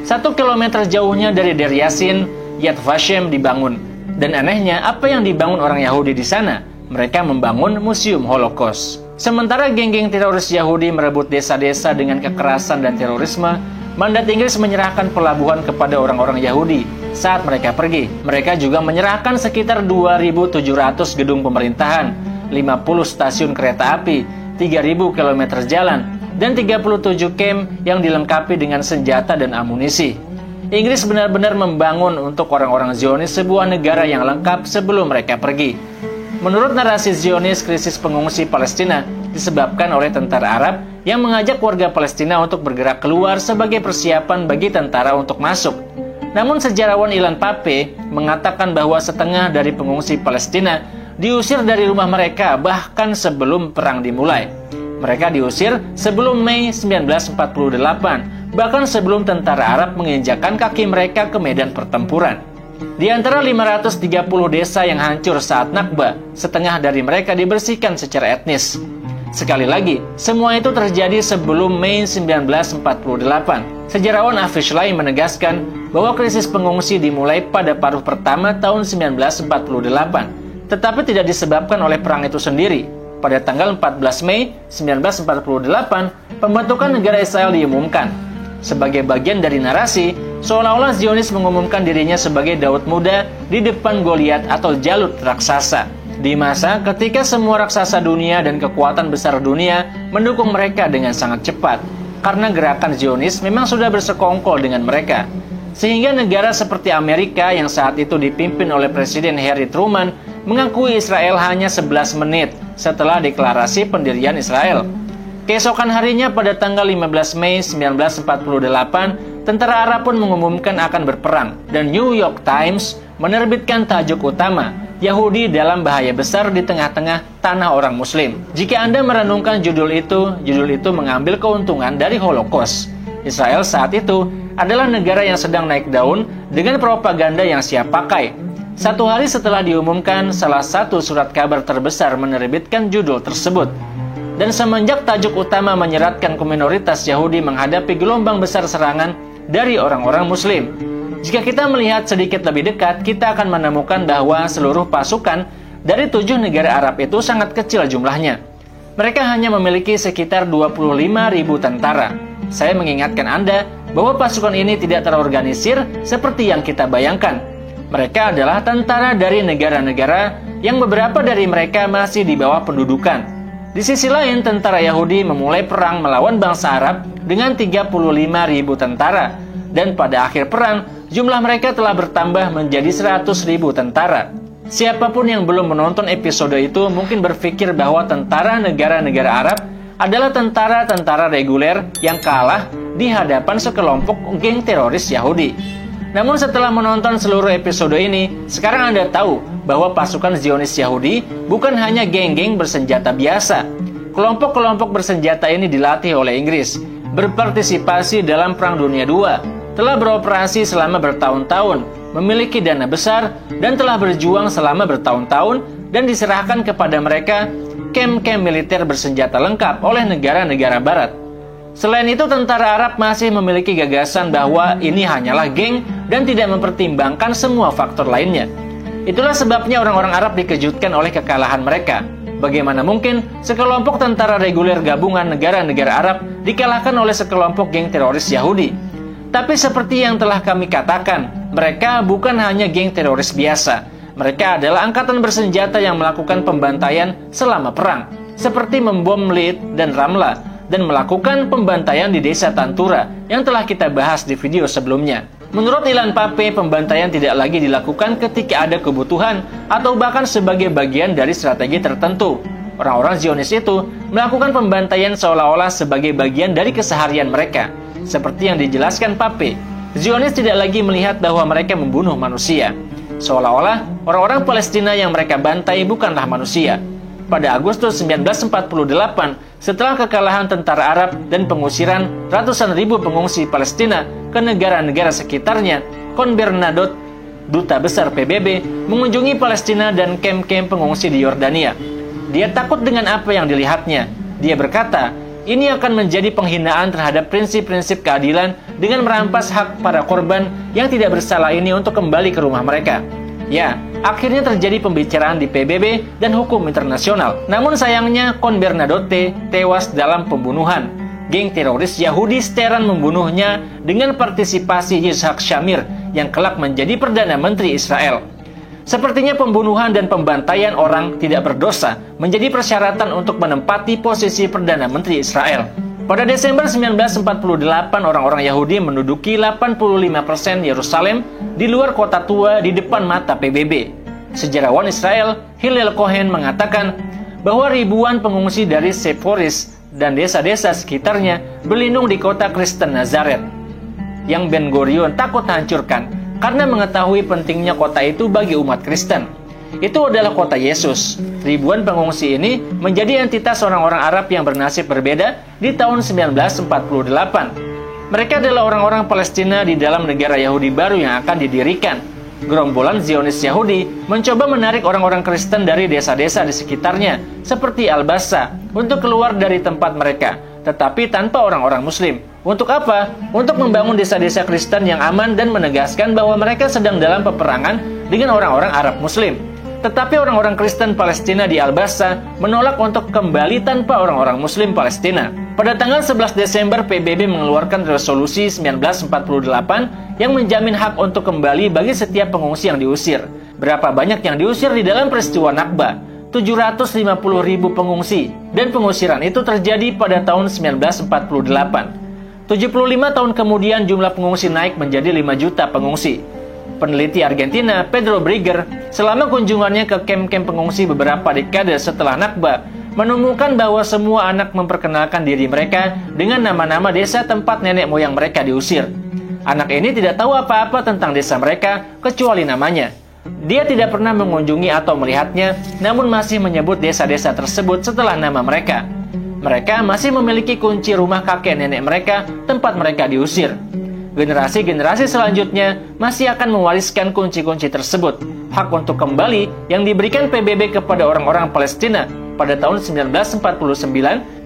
1 kilometer jauhnya dari Deir Yassin, Yad Vashem dibangun. Dan anehnya, apa yang dibangun orang Yahudi di sana? Mereka membangun museum Holocaust. Sementara geng-geng teroris Yahudi merebut desa-desa dengan kekerasan dan terorisme, mandat Inggris menyerahkan pelabuhan kepada orang-orang Yahudi saat mereka pergi. Mereka juga menyerahkan sekitar 2.700 gedung pemerintahan, 50 stasiun kereta api, 3.000 km jalan, dan 37 kamp yang dilengkapi dengan senjata dan amunisi. Inggris benar-benar membangun untuk orang-orang Zionis sebuah negara yang lengkap sebelum mereka pergi. Menurut narasi Zionis, krisis pengungsi Palestina disebabkan oleh tentara Arab yang mengajak warga Palestina untuk bergerak keluar sebagai persiapan bagi tentara untuk masuk. Namun sejarawan Ilan Pape mengatakan bahwa setengah dari pengungsi Palestina diusir dari rumah mereka bahkan sebelum perang dimulai. Mereka diusir sebelum Mei 1948, bahkan sebelum tentara Arab menginjakkan kaki mereka ke medan pertempuran. Di antara 530 desa yang hancur saat Nakba, setengah dari mereka dibersihkan secara etnis. Sekali lagi, semua itu terjadi sebelum Mei 1948. Sejarawan Afish Lai menegaskan bahwa krisis pengungsi dimulai pada paruh pertama tahun 1948, tetapi tidak disebabkan oleh perang itu sendiri. Pada tanggal 14 Mei 1948, pembentukan negara Israel diumumkan. Sebagai bagian dari narasi, seolah-olah Zionis mengumumkan dirinya sebagai Daud muda di depan Goliat atau Jalut raksasa. Di masa ketika semua raksasa dunia dan kekuatan besar dunia mendukung mereka dengan sangat cepat, karena gerakan Zionis memang sudah bersekongkol dengan mereka. Sehingga negara seperti Amerika yang saat itu dipimpin oleh Presiden Harry Truman mengakui Israel hanya 11 menit setelah deklarasi pendirian Israel. Keesokan harinya pada tanggal 15 Mei 1948, tentara Arab pun mengumumkan akan berperang, dan New York Times menerbitkan tajuk utama, Yahudi dalam bahaya besar di tengah-tengah tanah orang Muslim. Jika Anda merenungkan judul itu mengambil keuntungan dari Holocaust. Israel saat itu adalah negara yang sedang naik daun dengan propaganda yang siap pakai. Satu hari setelah diumumkan, salah satu surat kabar terbesar menerbitkan judul tersebut. Dan semenjak tajuk utama menyeratkan minoritas Yahudi menghadapi gelombang besar serangan dari orang-orang Muslim. Jika kita melihat sedikit lebih dekat, kita akan menemukan bahwa seluruh pasukan dari 7 negara Arab itu sangat kecil jumlahnya. Mereka hanya memiliki sekitar 25.000 tentara. Saya mengingatkan Anda bahwa pasukan ini tidak terorganisir seperti yang kita bayangkan. Mereka adalah tentara dari negara-negara yang beberapa dari mereka masih di bawah pendudukan. Di sisi lain, tentara Yahudi memulai perang melawan bangsa Arab dengan 35.000 tentara. Dan pada akhir perang, jumlah mereka telah bertambah menjadi 100.000 tentara. Siapapun yang belum menonton episode itu mungkin berpikir bahwa tentara negara-negara Arab adalah tentara-tentara reguler yang kalah di hadapan sekelompok geng teroris Yahudi. Namun setelah menonton seluruh episode ini, sekarang Anda tahu bahwa pasukan Zionis Yahudi bukan hanya geng-geng bersenjata biasa. Kelompok-kelompok bersenjata ini dilatih oleh Inggris, berpartisipasi dalam Perang Dunia II, telah beroperasi selama bertahun-tahun, memiliki dana besar, dan telah berjuang selama bertahun-tahun dan diserahkan kepada mereka kem-kem militer bersenjata lengkap oleh negara-negara barat. Selain itu, tentara Arab masih memiliki gagasan bahwa ini hanyalah geng dan tidak mempertimbangkan semua faktor lainnya. Itulah sebabnya orang-orang Arab dikejutkan oleh kekalahan mereka. Bagaimana mungkin sekelompok tentara reguler gabungan negara-negara Arab dikalahkan oleh sekelompok geng teroris Yahudi? Tapi seperti yang telah kami katakan, mereka bukan hanya geng teroris biasa. Mereka adalah angkatan bersenjata yang melakukan pembantaian selama perang, seperti membom Lid dan Ramla, dan melakukan pembantaian di desa Tantura yang telah kita bahas di video sebelumnya. Menurut Ilan Pappe, pembantaian tidak lagi dilakukan ketika ada kebutuhan atau bahkan sebagai bagian dari strategi tertentu. Orang-orang Zionis itu melakukan pembantaian seolah-olah sebagai bagian dari keseharian mereka. Seperti yang dijelaskan Pappe, Zionis tidak lagi melihat bahwa mereka membunuh manusia. Seolah-olah orang-orang Palestina yang mereka bantai bukanlah manusia. Pada Agustus 1948, setelah kekalahan tentara Arab dan pengusiran ratusan ribu pengungsi Palestina ke negara-negara sekitarnya, Kon Bernadotte, duta besar PBB, mengunjungi Palestina dan kem-kem pengungsi di Yordania. Dia takut dengan apa yang dilihatnya. Dia berkata, ini akan menjadi penghinaan terhadap prinsip-prinsip keadilan dengan merampas hak para korban yang tidak bersalah ini untuk kembali ke rumah mereka. Ya, akhirnya terjadi pembicaraan di PBB dan hukum internasional. Namun sayangnya, Kon Bernadotte tewas dalam pembunuhan. Geng teroris Yahudi seteran membunuhnya dengan partisipasi Yitzhak Shamir yang kelak menjadi Perdana Menteri Israel. Sepertinya pembunuhan dan pembantaian orang tidak berdosa menjadi persyaratan untuk menempati posisi Perdana Menteri Israel. Pada Desember 1948, orang-orang Yahudi menduduki 85% Yerusalem di luar kota tua di depan mata PBB. Sejarawan Israel, Hillel Cohen, mengatakan bahwa ribuan pengungsi dari Sepphoris dan desa-desa sekitarnya berlindung di kota Kristen Nazaret, yang Ben Gurion takut hancurkan karena mengetahui pentingnya kota itu bagi umat Kristen. Itu adalah kota Yesus. Ribuan pengungsi ini menjadi entitas orang-orang Arab yang bernasib berbeda di tahun 1948. Mereka adalah orang-orang Palestina di dalam negara Yahudi baru yang akan didirikan. Gerombolan Zionis Yahudi mencoba menarik orang-orang Kristen dari desa-desa di sekitarnya, seperti Al-Bassa, untuk keluar dari tempat mereka, tetapi tanpa orang-orang Muslim. Untuk apa? Untuk membangun desa-desa Kristen yang aman dan menegaskan bahwa mereka sedang dalam peperangan dengan orang-orang Arab Muslim. Tetapi orang-orang Kristen Palestina di Al-Bassa menolak untuk kembali tanpa orang-orang Muslim Palestina. Pada tanggal 11 Desember, PBB mengeluarkan resolusi 1948 yang menjamin hak untuk kembali bagi setiap pengungsi yang diusir. Berapa banyak yang diusir di dalam peristiwa Nakba? 750.000 pengungsi, dan pengusiran itu terjadi pada tahun 1948. 75 tahun kemudian jumlah pengungsi naik menjadi 5 juta pengungsi. Peneliti Argentina, Pedro Brigger, selama kunjungannya ke kem-kem pengungsi beberapa dekade setelah Nakba, menemukan bahwa semua anak memperkenalkan diri mereka dengan nama-nama desa tempat nenek moyang mereka diusir. Anak ini tidak tahu apa-apa tentang desa mereka, kecuali namanya. Dia tidak pernah mengunjungi atau melihatnya, namun masih menyebut desa-desa tersebut setelah nama mereka. Mereka masih memiliki kunci rumah kakek nenek mereka, tempat mereka diusir. Generasi-generasi selanjutnya masih akan mewariskan kunci-kunci tersebut. Hak untuk kembali yang diberikan PBB kepada orang-orang Palestina pada tahun 1949,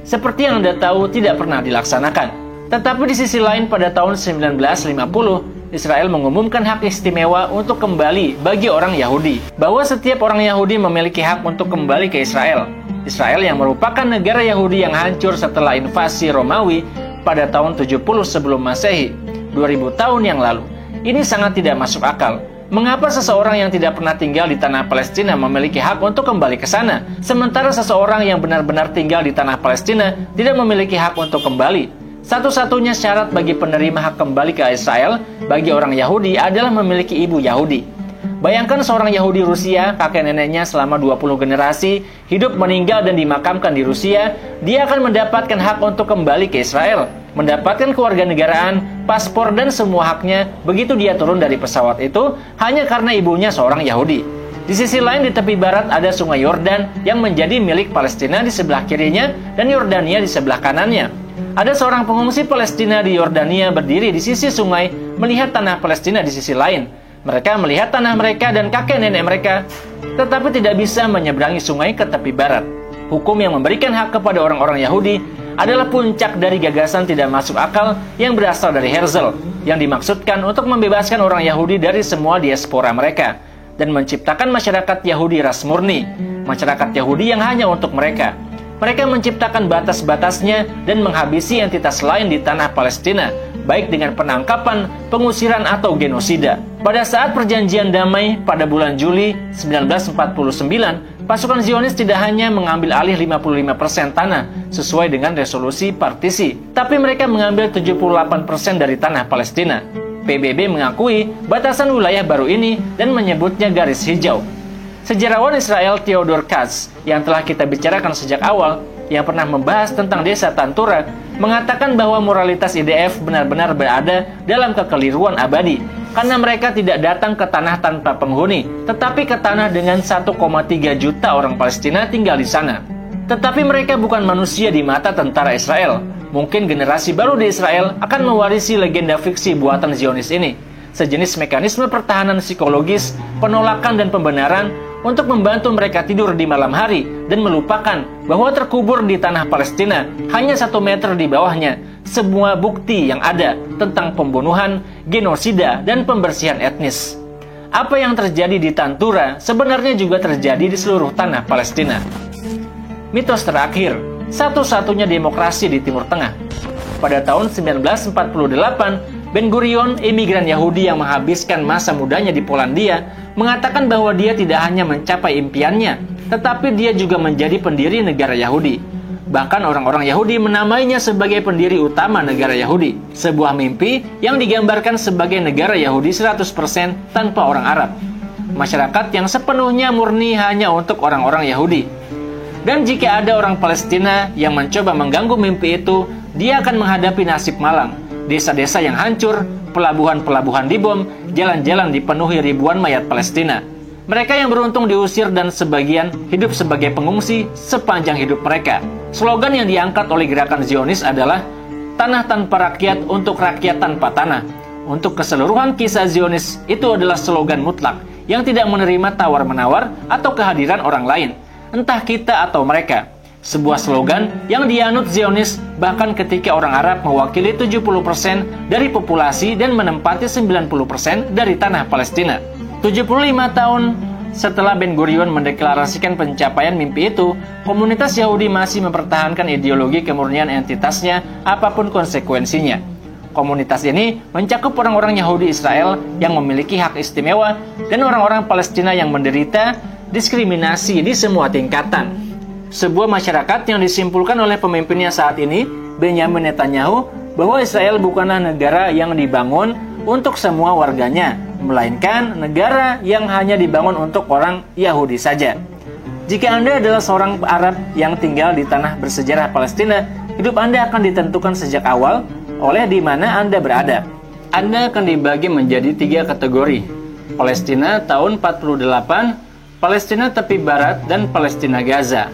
seperti yang Anda tahu, tidak pernah dilaksanakan. Tetapi di sisi lain, pada tahun 1950, Israel mengumumkan hak istimewa untuk kembali bagi orang Yahudi, bahwa setiap orang Yahudi memiliki hak untuk kembali ke Israel. Israel yang merupakan negara Yahudi yang hancur setelah invasi Romawi pada tahun 70 sebelum Masehi, 2000 tahun yang lalu. Ini sangat tidak masuk akal. Mengapa seseorang yang tidak pernah tinggal di tanah Palestina memiliki hak untuk kembali ke sana, sementara seseorang yang benar-benar tinggal di tanah Palestina tidak memiliki hak untuk kembali? Satu-satunya syarat bagi penerima hak kembali ke Israel bagi orang Yahudi adalah memiliki ibu Yahudi. Bayangkan seorang Yahudi Rusia, kakek neneknya selama 20 generasi, hidup, meninggal, dan dimakamkan di Rusia. Dia akan mendapatkan hak untuk kembali ke Israel, mendapatkan kewarganegaraan, paspor, dan semua haknya begitu dia turun dari pesawat itu hanya karena ibunya seorang Yahudi. Di sisi lain, di tepi barat ada sungai Yordan yang menjadi milik Palestina di sebelah kirinya dan Yordania di sebelah kanannya. Ada seorang pengungsi Palestina di Yordania berdiri di sisi sungai, melihat tanah Palestina di sisi lain. Mereka melihat tanah mereka dan kakek nenek mereka, tetapi tidak bisa menyeberangi sungai ke tepi barat. Hukum yang memberikan hak kepada orang-orang Yahudi adalah puncak dari gagasan tidak masuk akal yang berasal dari Herzl, yang dimaksudkan untuk membebaskan orang Yahudi dari semua diaspora mereka, dan menciptakan masyarakat Yahudi ras murni, masyarakat Yahudi yang hanya untuk mereka. Mereka menciptakan batas-batasnya dan menghabisi entitas lain di tanah Palestina, baik dengan penangkapan, pengusiran, atau genosida. Pada saat perjanjian damai pada bulan Juli 1949, pasukan Zionis tidak hanya mengambil alih 55% tanah sesuai dengan resolusi partisi, tapi mereka mengambil 78% dari tanah Palestina. PBB mengakui batasan wilayah baru ini dan menyebutnya garis hijau. Sejarawan Israel Theodor Katz, yang telah kita bicarakan sejak awal, yang pernah membahas tentang desa Tantura, mengatakan bahwa moralitas IDF benar-benar berada dalam kekeliruan abadi, karena mereka tidak datang ke tanah tanpa penghuni, tetapi ke tanah dengan 1,3 juta orang Palestina tinggal di sana. Tetapi mereka bukan manusia di mata tentara Israel. Mungkin generasi baru di Israel akan mewarisi legenda fiksi buatan Zionis ini, sejenis mekanisme pertahanan psikologis, penolakan, dan pembenaran untuk membantu mereka tidur di malam hari dan melupakan bahwa terkubur di tanah Palestina hanya 1 meter di bawahnya semua bukti yang ada tentang pembunuhan, genosida, dan pembersihan etnis. Apa yang terjadi di Tantura sebenarnya juga terjadi di seluruh tanah Palestina. Mitos terakhir, satu-satunya demokrasi di Timur Tengah. Pada tahun 1948, Ben-Gurion, imigran Yahudi yang menghabiskan masa mudanya di Polandia, mengatakan bahwa dia tidak hanya mencapai impiannya, tetapi dia juga menjadi pendiri negara Yahudi. Bahkan orang-orang Yahudi menamainya sebagai pendiri utama negara Yahudi, sebuah mimpi yang digambarkan sebagai negara Yahudi 100% tanpa orang Arab. Masyarakat yang sepenuhnya murni hanya untuk orang-orang Yahudi. Dan jika ada orang Palestina yang mencoba mengganggu mimpi itu, dia akan menghadapi nasib malang. Desa-desa yang hancur, pelabuhan-pelabuhan dibom, jalan-jalan dipenuhi ribuan mayat Palestina. Mereka yang beruntung diusir dan sebagian hidup sebagai pengungsi sepanjang hidup mereka. Slogan yang diangkat oleh gerakan Zionis adalah tanah tanpa rakyat untuk rakyat tanpa tanah. Untuk keseluruhan kisah Zionis, itu adalah slogan mutlak yang tidak menerima tawar-menawar atau kehadiran orang lain, entah kita atau mereka. Sebuah slogan yang dianut Zionis bahkan ketika orang Arab mewakili 70% dari populasi dan menempati 90% dari tanah Palestina. 75 tahun setelah Ben-Gurion mendeklarasikan pencapaian mimpi itu, komunitas Yahudi masih mempertahankan ideologi kemurnian entitasnya apapun konsekuensinya. Komunitas ini mencakup orang-orang Yahudi Israel yang memiliki hak istimewa dan orang-orang Palestina yang menderita diskriminasi di semua tingkatan. Sebuah masyarakat yang disimpulkan oleh pemimpinnya saat ini, Benjamin Netanyahu, bahwa Israel bukanlah negara yang dibangun untuk semua warganya, melainkan negara yang hanya dibangun untuk orang Yahudi saja. Jika Anda adalah seorang Arab yang tinggal di tanah bersejarah Palestina, hidup Anda akan ditentukan sejak awal oleh di mana Anda berada. Anda akan dibagi menjadi 3 kategori. Palestina tahun 48, Palestina tepi barat, dan Palestina Gaza.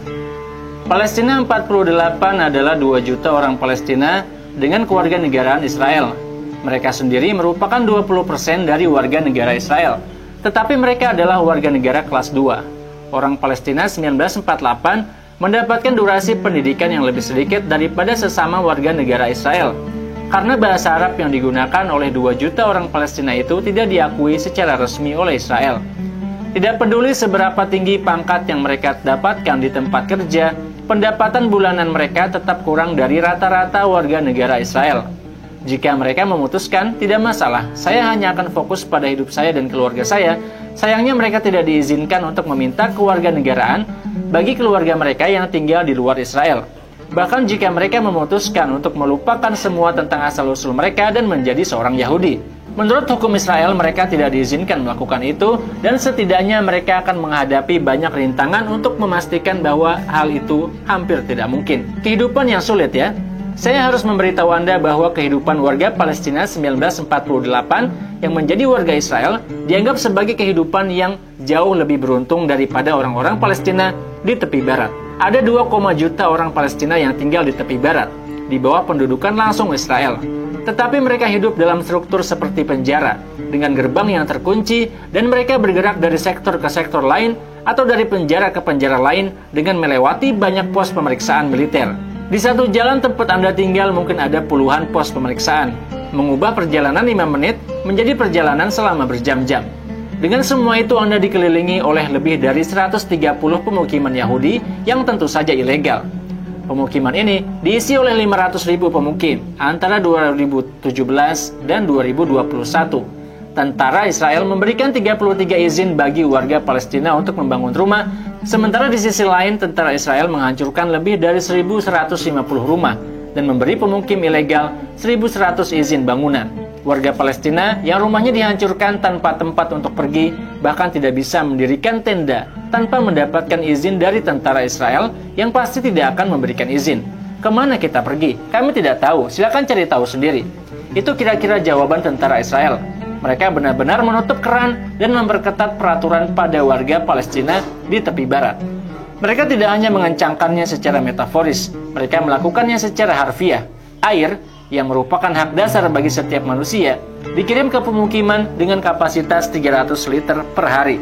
Palestina 48 adalah 2 juta orang Palestina dengan kewarganegaraan Israel. Mereka sendiri merupakan 20% dari warga negara Israel, tetapi mereka adalah warga negara kelas 2. Orang Palestina 1948 mendapatkan durasi pendidikan yang lebih sedikit daripada sesama warga negara Israel, karena bahasa Arab yang digunakan oleh 2 juta orang Palestina itu tidak diakui secara resmi oleh Israel. Tidak peduli seberapa tinggi pangkat yang mereka dapatkan di tempat kerja, pendapatan bulanan mereka tetap kurang dari rata-rata warga negara Israel. Jika mereka memutuskan, tidak masalah, saya hanya akan fokus pada hidup saya dan keluarga saya, sayangnya mereka tidak diizinkan untuk meminta kewarganegaraan bagi keluarga mereka yang tinggal di luar Israel. Bahkan jika mereka memutuskan untuk melupakan semua tentang asal-usul mereka dan menjadi seorang Yahudi. Menurut hukum Israel, mereka tidak diizinkan melakukan itu, dan setidaknya mereka akan menghadapi banyak rintangan untuk memastikan bahwa hal itu hampir tidak mungkin. Kehidupan yang sulit ya. Saya harus memberitahu Anda bahwa kehidupan warga Palestina 1948 yang menjadi warga Israel dianggap sebagai kehidupan yang jauh lebih beruntung daripada orang-orang Palestina di tepi barat. Ada 2, juta orang Palestina yang tinggal di tepi barat, di bawah pendudukan langsung Israel. Tetapi mereka hidup dalam struktur seperti penjara, dengan gerbang yang terkunci, dan mereka bergerak dari sektor ke sektor lain atau dari penjara ke penjara lain dengan melewati banyak pos pemeriksaan militer. Di satu jalan tempat Anda tinggal mungkin ada puluhan pos pemeriksaan, mengubah perjalanan 5 menit menjadi perjalanan selama berjam-jam. Dengan semua itu Anda dikelilingi oleh lebih dari 130 pemukiman Yahudi yang tentu saja ilegal. Pemukiman ini diisi oleh 500.000 pemukim antara 2017 dan 2021. Tentara Israel memberikan 33 izin bagi warga Palestina untuk membangun rumah, sementara di sisi lain tentara Israel menghancurkan lebih dari 1.150 rumah dan memberi pemukim ilegal 1.100 izin bangunan. Warga Palestina yang rumahnya dihancurkan tanpa tempat untuk pergi, bahkan tidak bisa mendirikan tenda tanpa mendapatkan izin dari tentara Israel yang pasti tidak akan memberikan izin. Kemana kita pergi? Kami tidak tahu, silakan cari tahu sendiri. Itu kira-kira jawaban tentara Israel. Mereka benar-benar menutup keran dan memperketat peraturan pada warga Palestina di tepi barat. Mereka tidak hanya mengencangkannya secara metaforis, mereka melakukannya secara harfiah. Air, yang merupakan hak dasar bagi setiap manusia, dikirim ke pemukiman dengan kapasitas 300 liter per hari.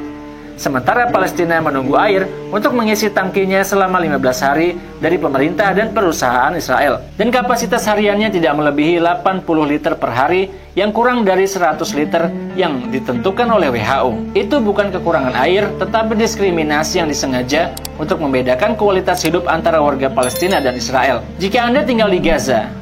Sementara Palestina menunggu air untuk mengisi tangkinya selama 15 hari dari pemerintah dan perusahaan Israel. Dan kapasitas hariannya tidak melebihi 80 liter per hari, yang kurang dari 100 liter yang ditentukan oleh WHO. Itu bukan kekurangan air, tetapi diskriminasi yang disengaja untuk membedakan kualitas hidup antara warga Palestina dan Israel. Jika Anda tinggal di Gaza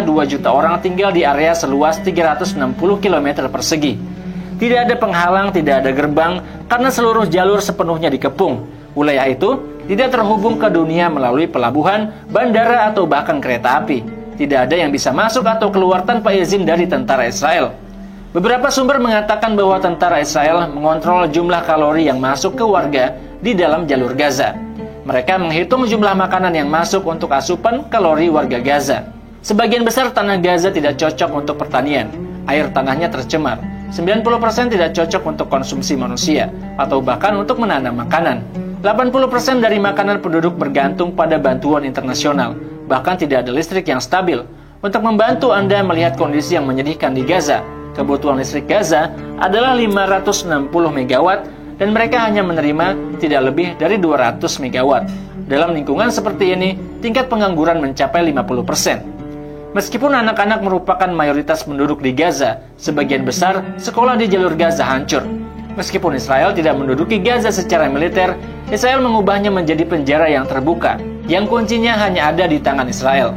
2 juta orang tinggal di area seluas 360 km persegi. Tidak ada penghalang, tidak ada gerbang, karena seluruh jalur sepenuhnya dikepung. Wilayah itu tidak terhubung ke dunia melalui pelabuhan, bandara, atau bahkan kereta api. Tidak ada yang bisa masuk atau keluar tanpa izin dari tentara Israel. Beberapa sumber mengatakan bahwa tentara Israel mengontrol jumlah kalori yang masuk ke warga di dalam jalur Gaza. Mereka menghitung jumlah makanan yang masuk untuk asupan kalori warga Gaza. Sebagian besar tanah Gaza tidak cocok untuk pertanian. Air tanahnya tercemar. 90% tidak cocok untuk konsumsi manusia, atau bahkan untuk menanam makanan. 80% dari makanan penduduk bergantung pada bantuan internasional, bahkan tidak ada listrik yang stabil. Untuk membantu Anda melihat kondisi yang menyedihkan di Gaza, kebutuhan listrik Gaza adalah 560 MW, dan mereka hanya menerima tidak lebih dari 200 MW. Dalam lingkungan seperti ini, tingkat pengangguran mencapai 50%. Meskipun anak-anak merupakan mayoritas penduduk di Gaza, sebagian besar sekolah di jalur Gaza hancur. Meskipun Israel tidak menduduki Gaza secara militer, Israel mengubahnya menjadi penjara yang terbuka, yang kuncinya hanya ada di tangan Israel.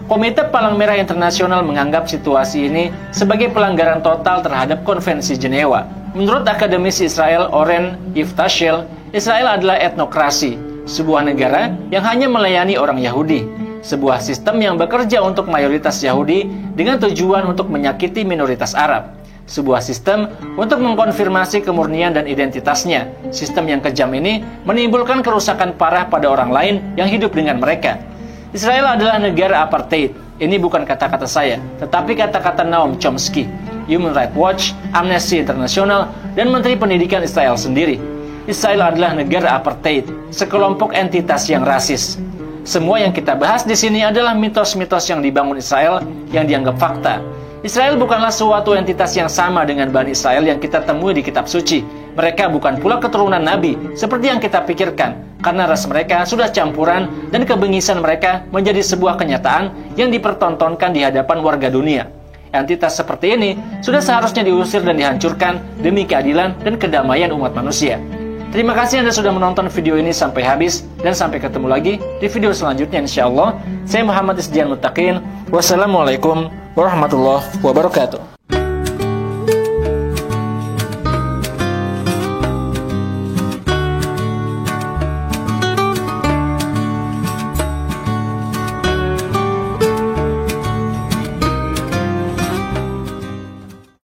Komite Palang Merah Internasional menganggap situasi ini sebagai pelanggaran total terhadap Konvensi Jenewa. Menurut akademisi Israel Oren Yiftashiel, Israel adalah etnokrasi, sebuah negara yang hanya melayani orang Yahudi. Sebuah sistem yang bekerja untuk mayoritas Yahudi dengan tujuan untuk menyakiti minoritas Arab. Sebuah sistem untuk mengkonfirmasi kemurnian dan identitasnya. Sistem yang kejam ini menimbulkan kerusakan parah pada orang lain yang hidup dengan mereka. Israel adalah negara apartheid. Ini bukan kata-kata saya, tetapi kata-kata Noam Chomsky. Human Rights Watch, Amnesty International, dan Menteri Pendidikan Israel sendiri. Israel adalah negara apartheid, sekelompok entitas yang rasis. Semua yang kita bahas di sini adalah mitos-mitos yang dibangun Israel yang dianggap fakta. Israel bukanlah suatu entitas yang sama dengan Bani Israel yang kita temui di kitab suci. Mereka bukan pula keturunan Nabi seperti yang kita pikirkan, karena ras mereka sudah campuran dan kebengisan mereka menjadi sebuah kenyataan yang dipertontonkan di hadapan warga dunia. Entitas seperti ini sudah seharusnya diusir dan dihancurkan demi keadilan dan kedamaian umat manusia. Terima kasih Anda sudah menonton video ini sampai habis, dan sampai ketemu lagi di video selanjutnya insyaallah. Saya Muhammad Isdian Muttaqin. Wassalamualaikum warahmatullahi wabarakatuh.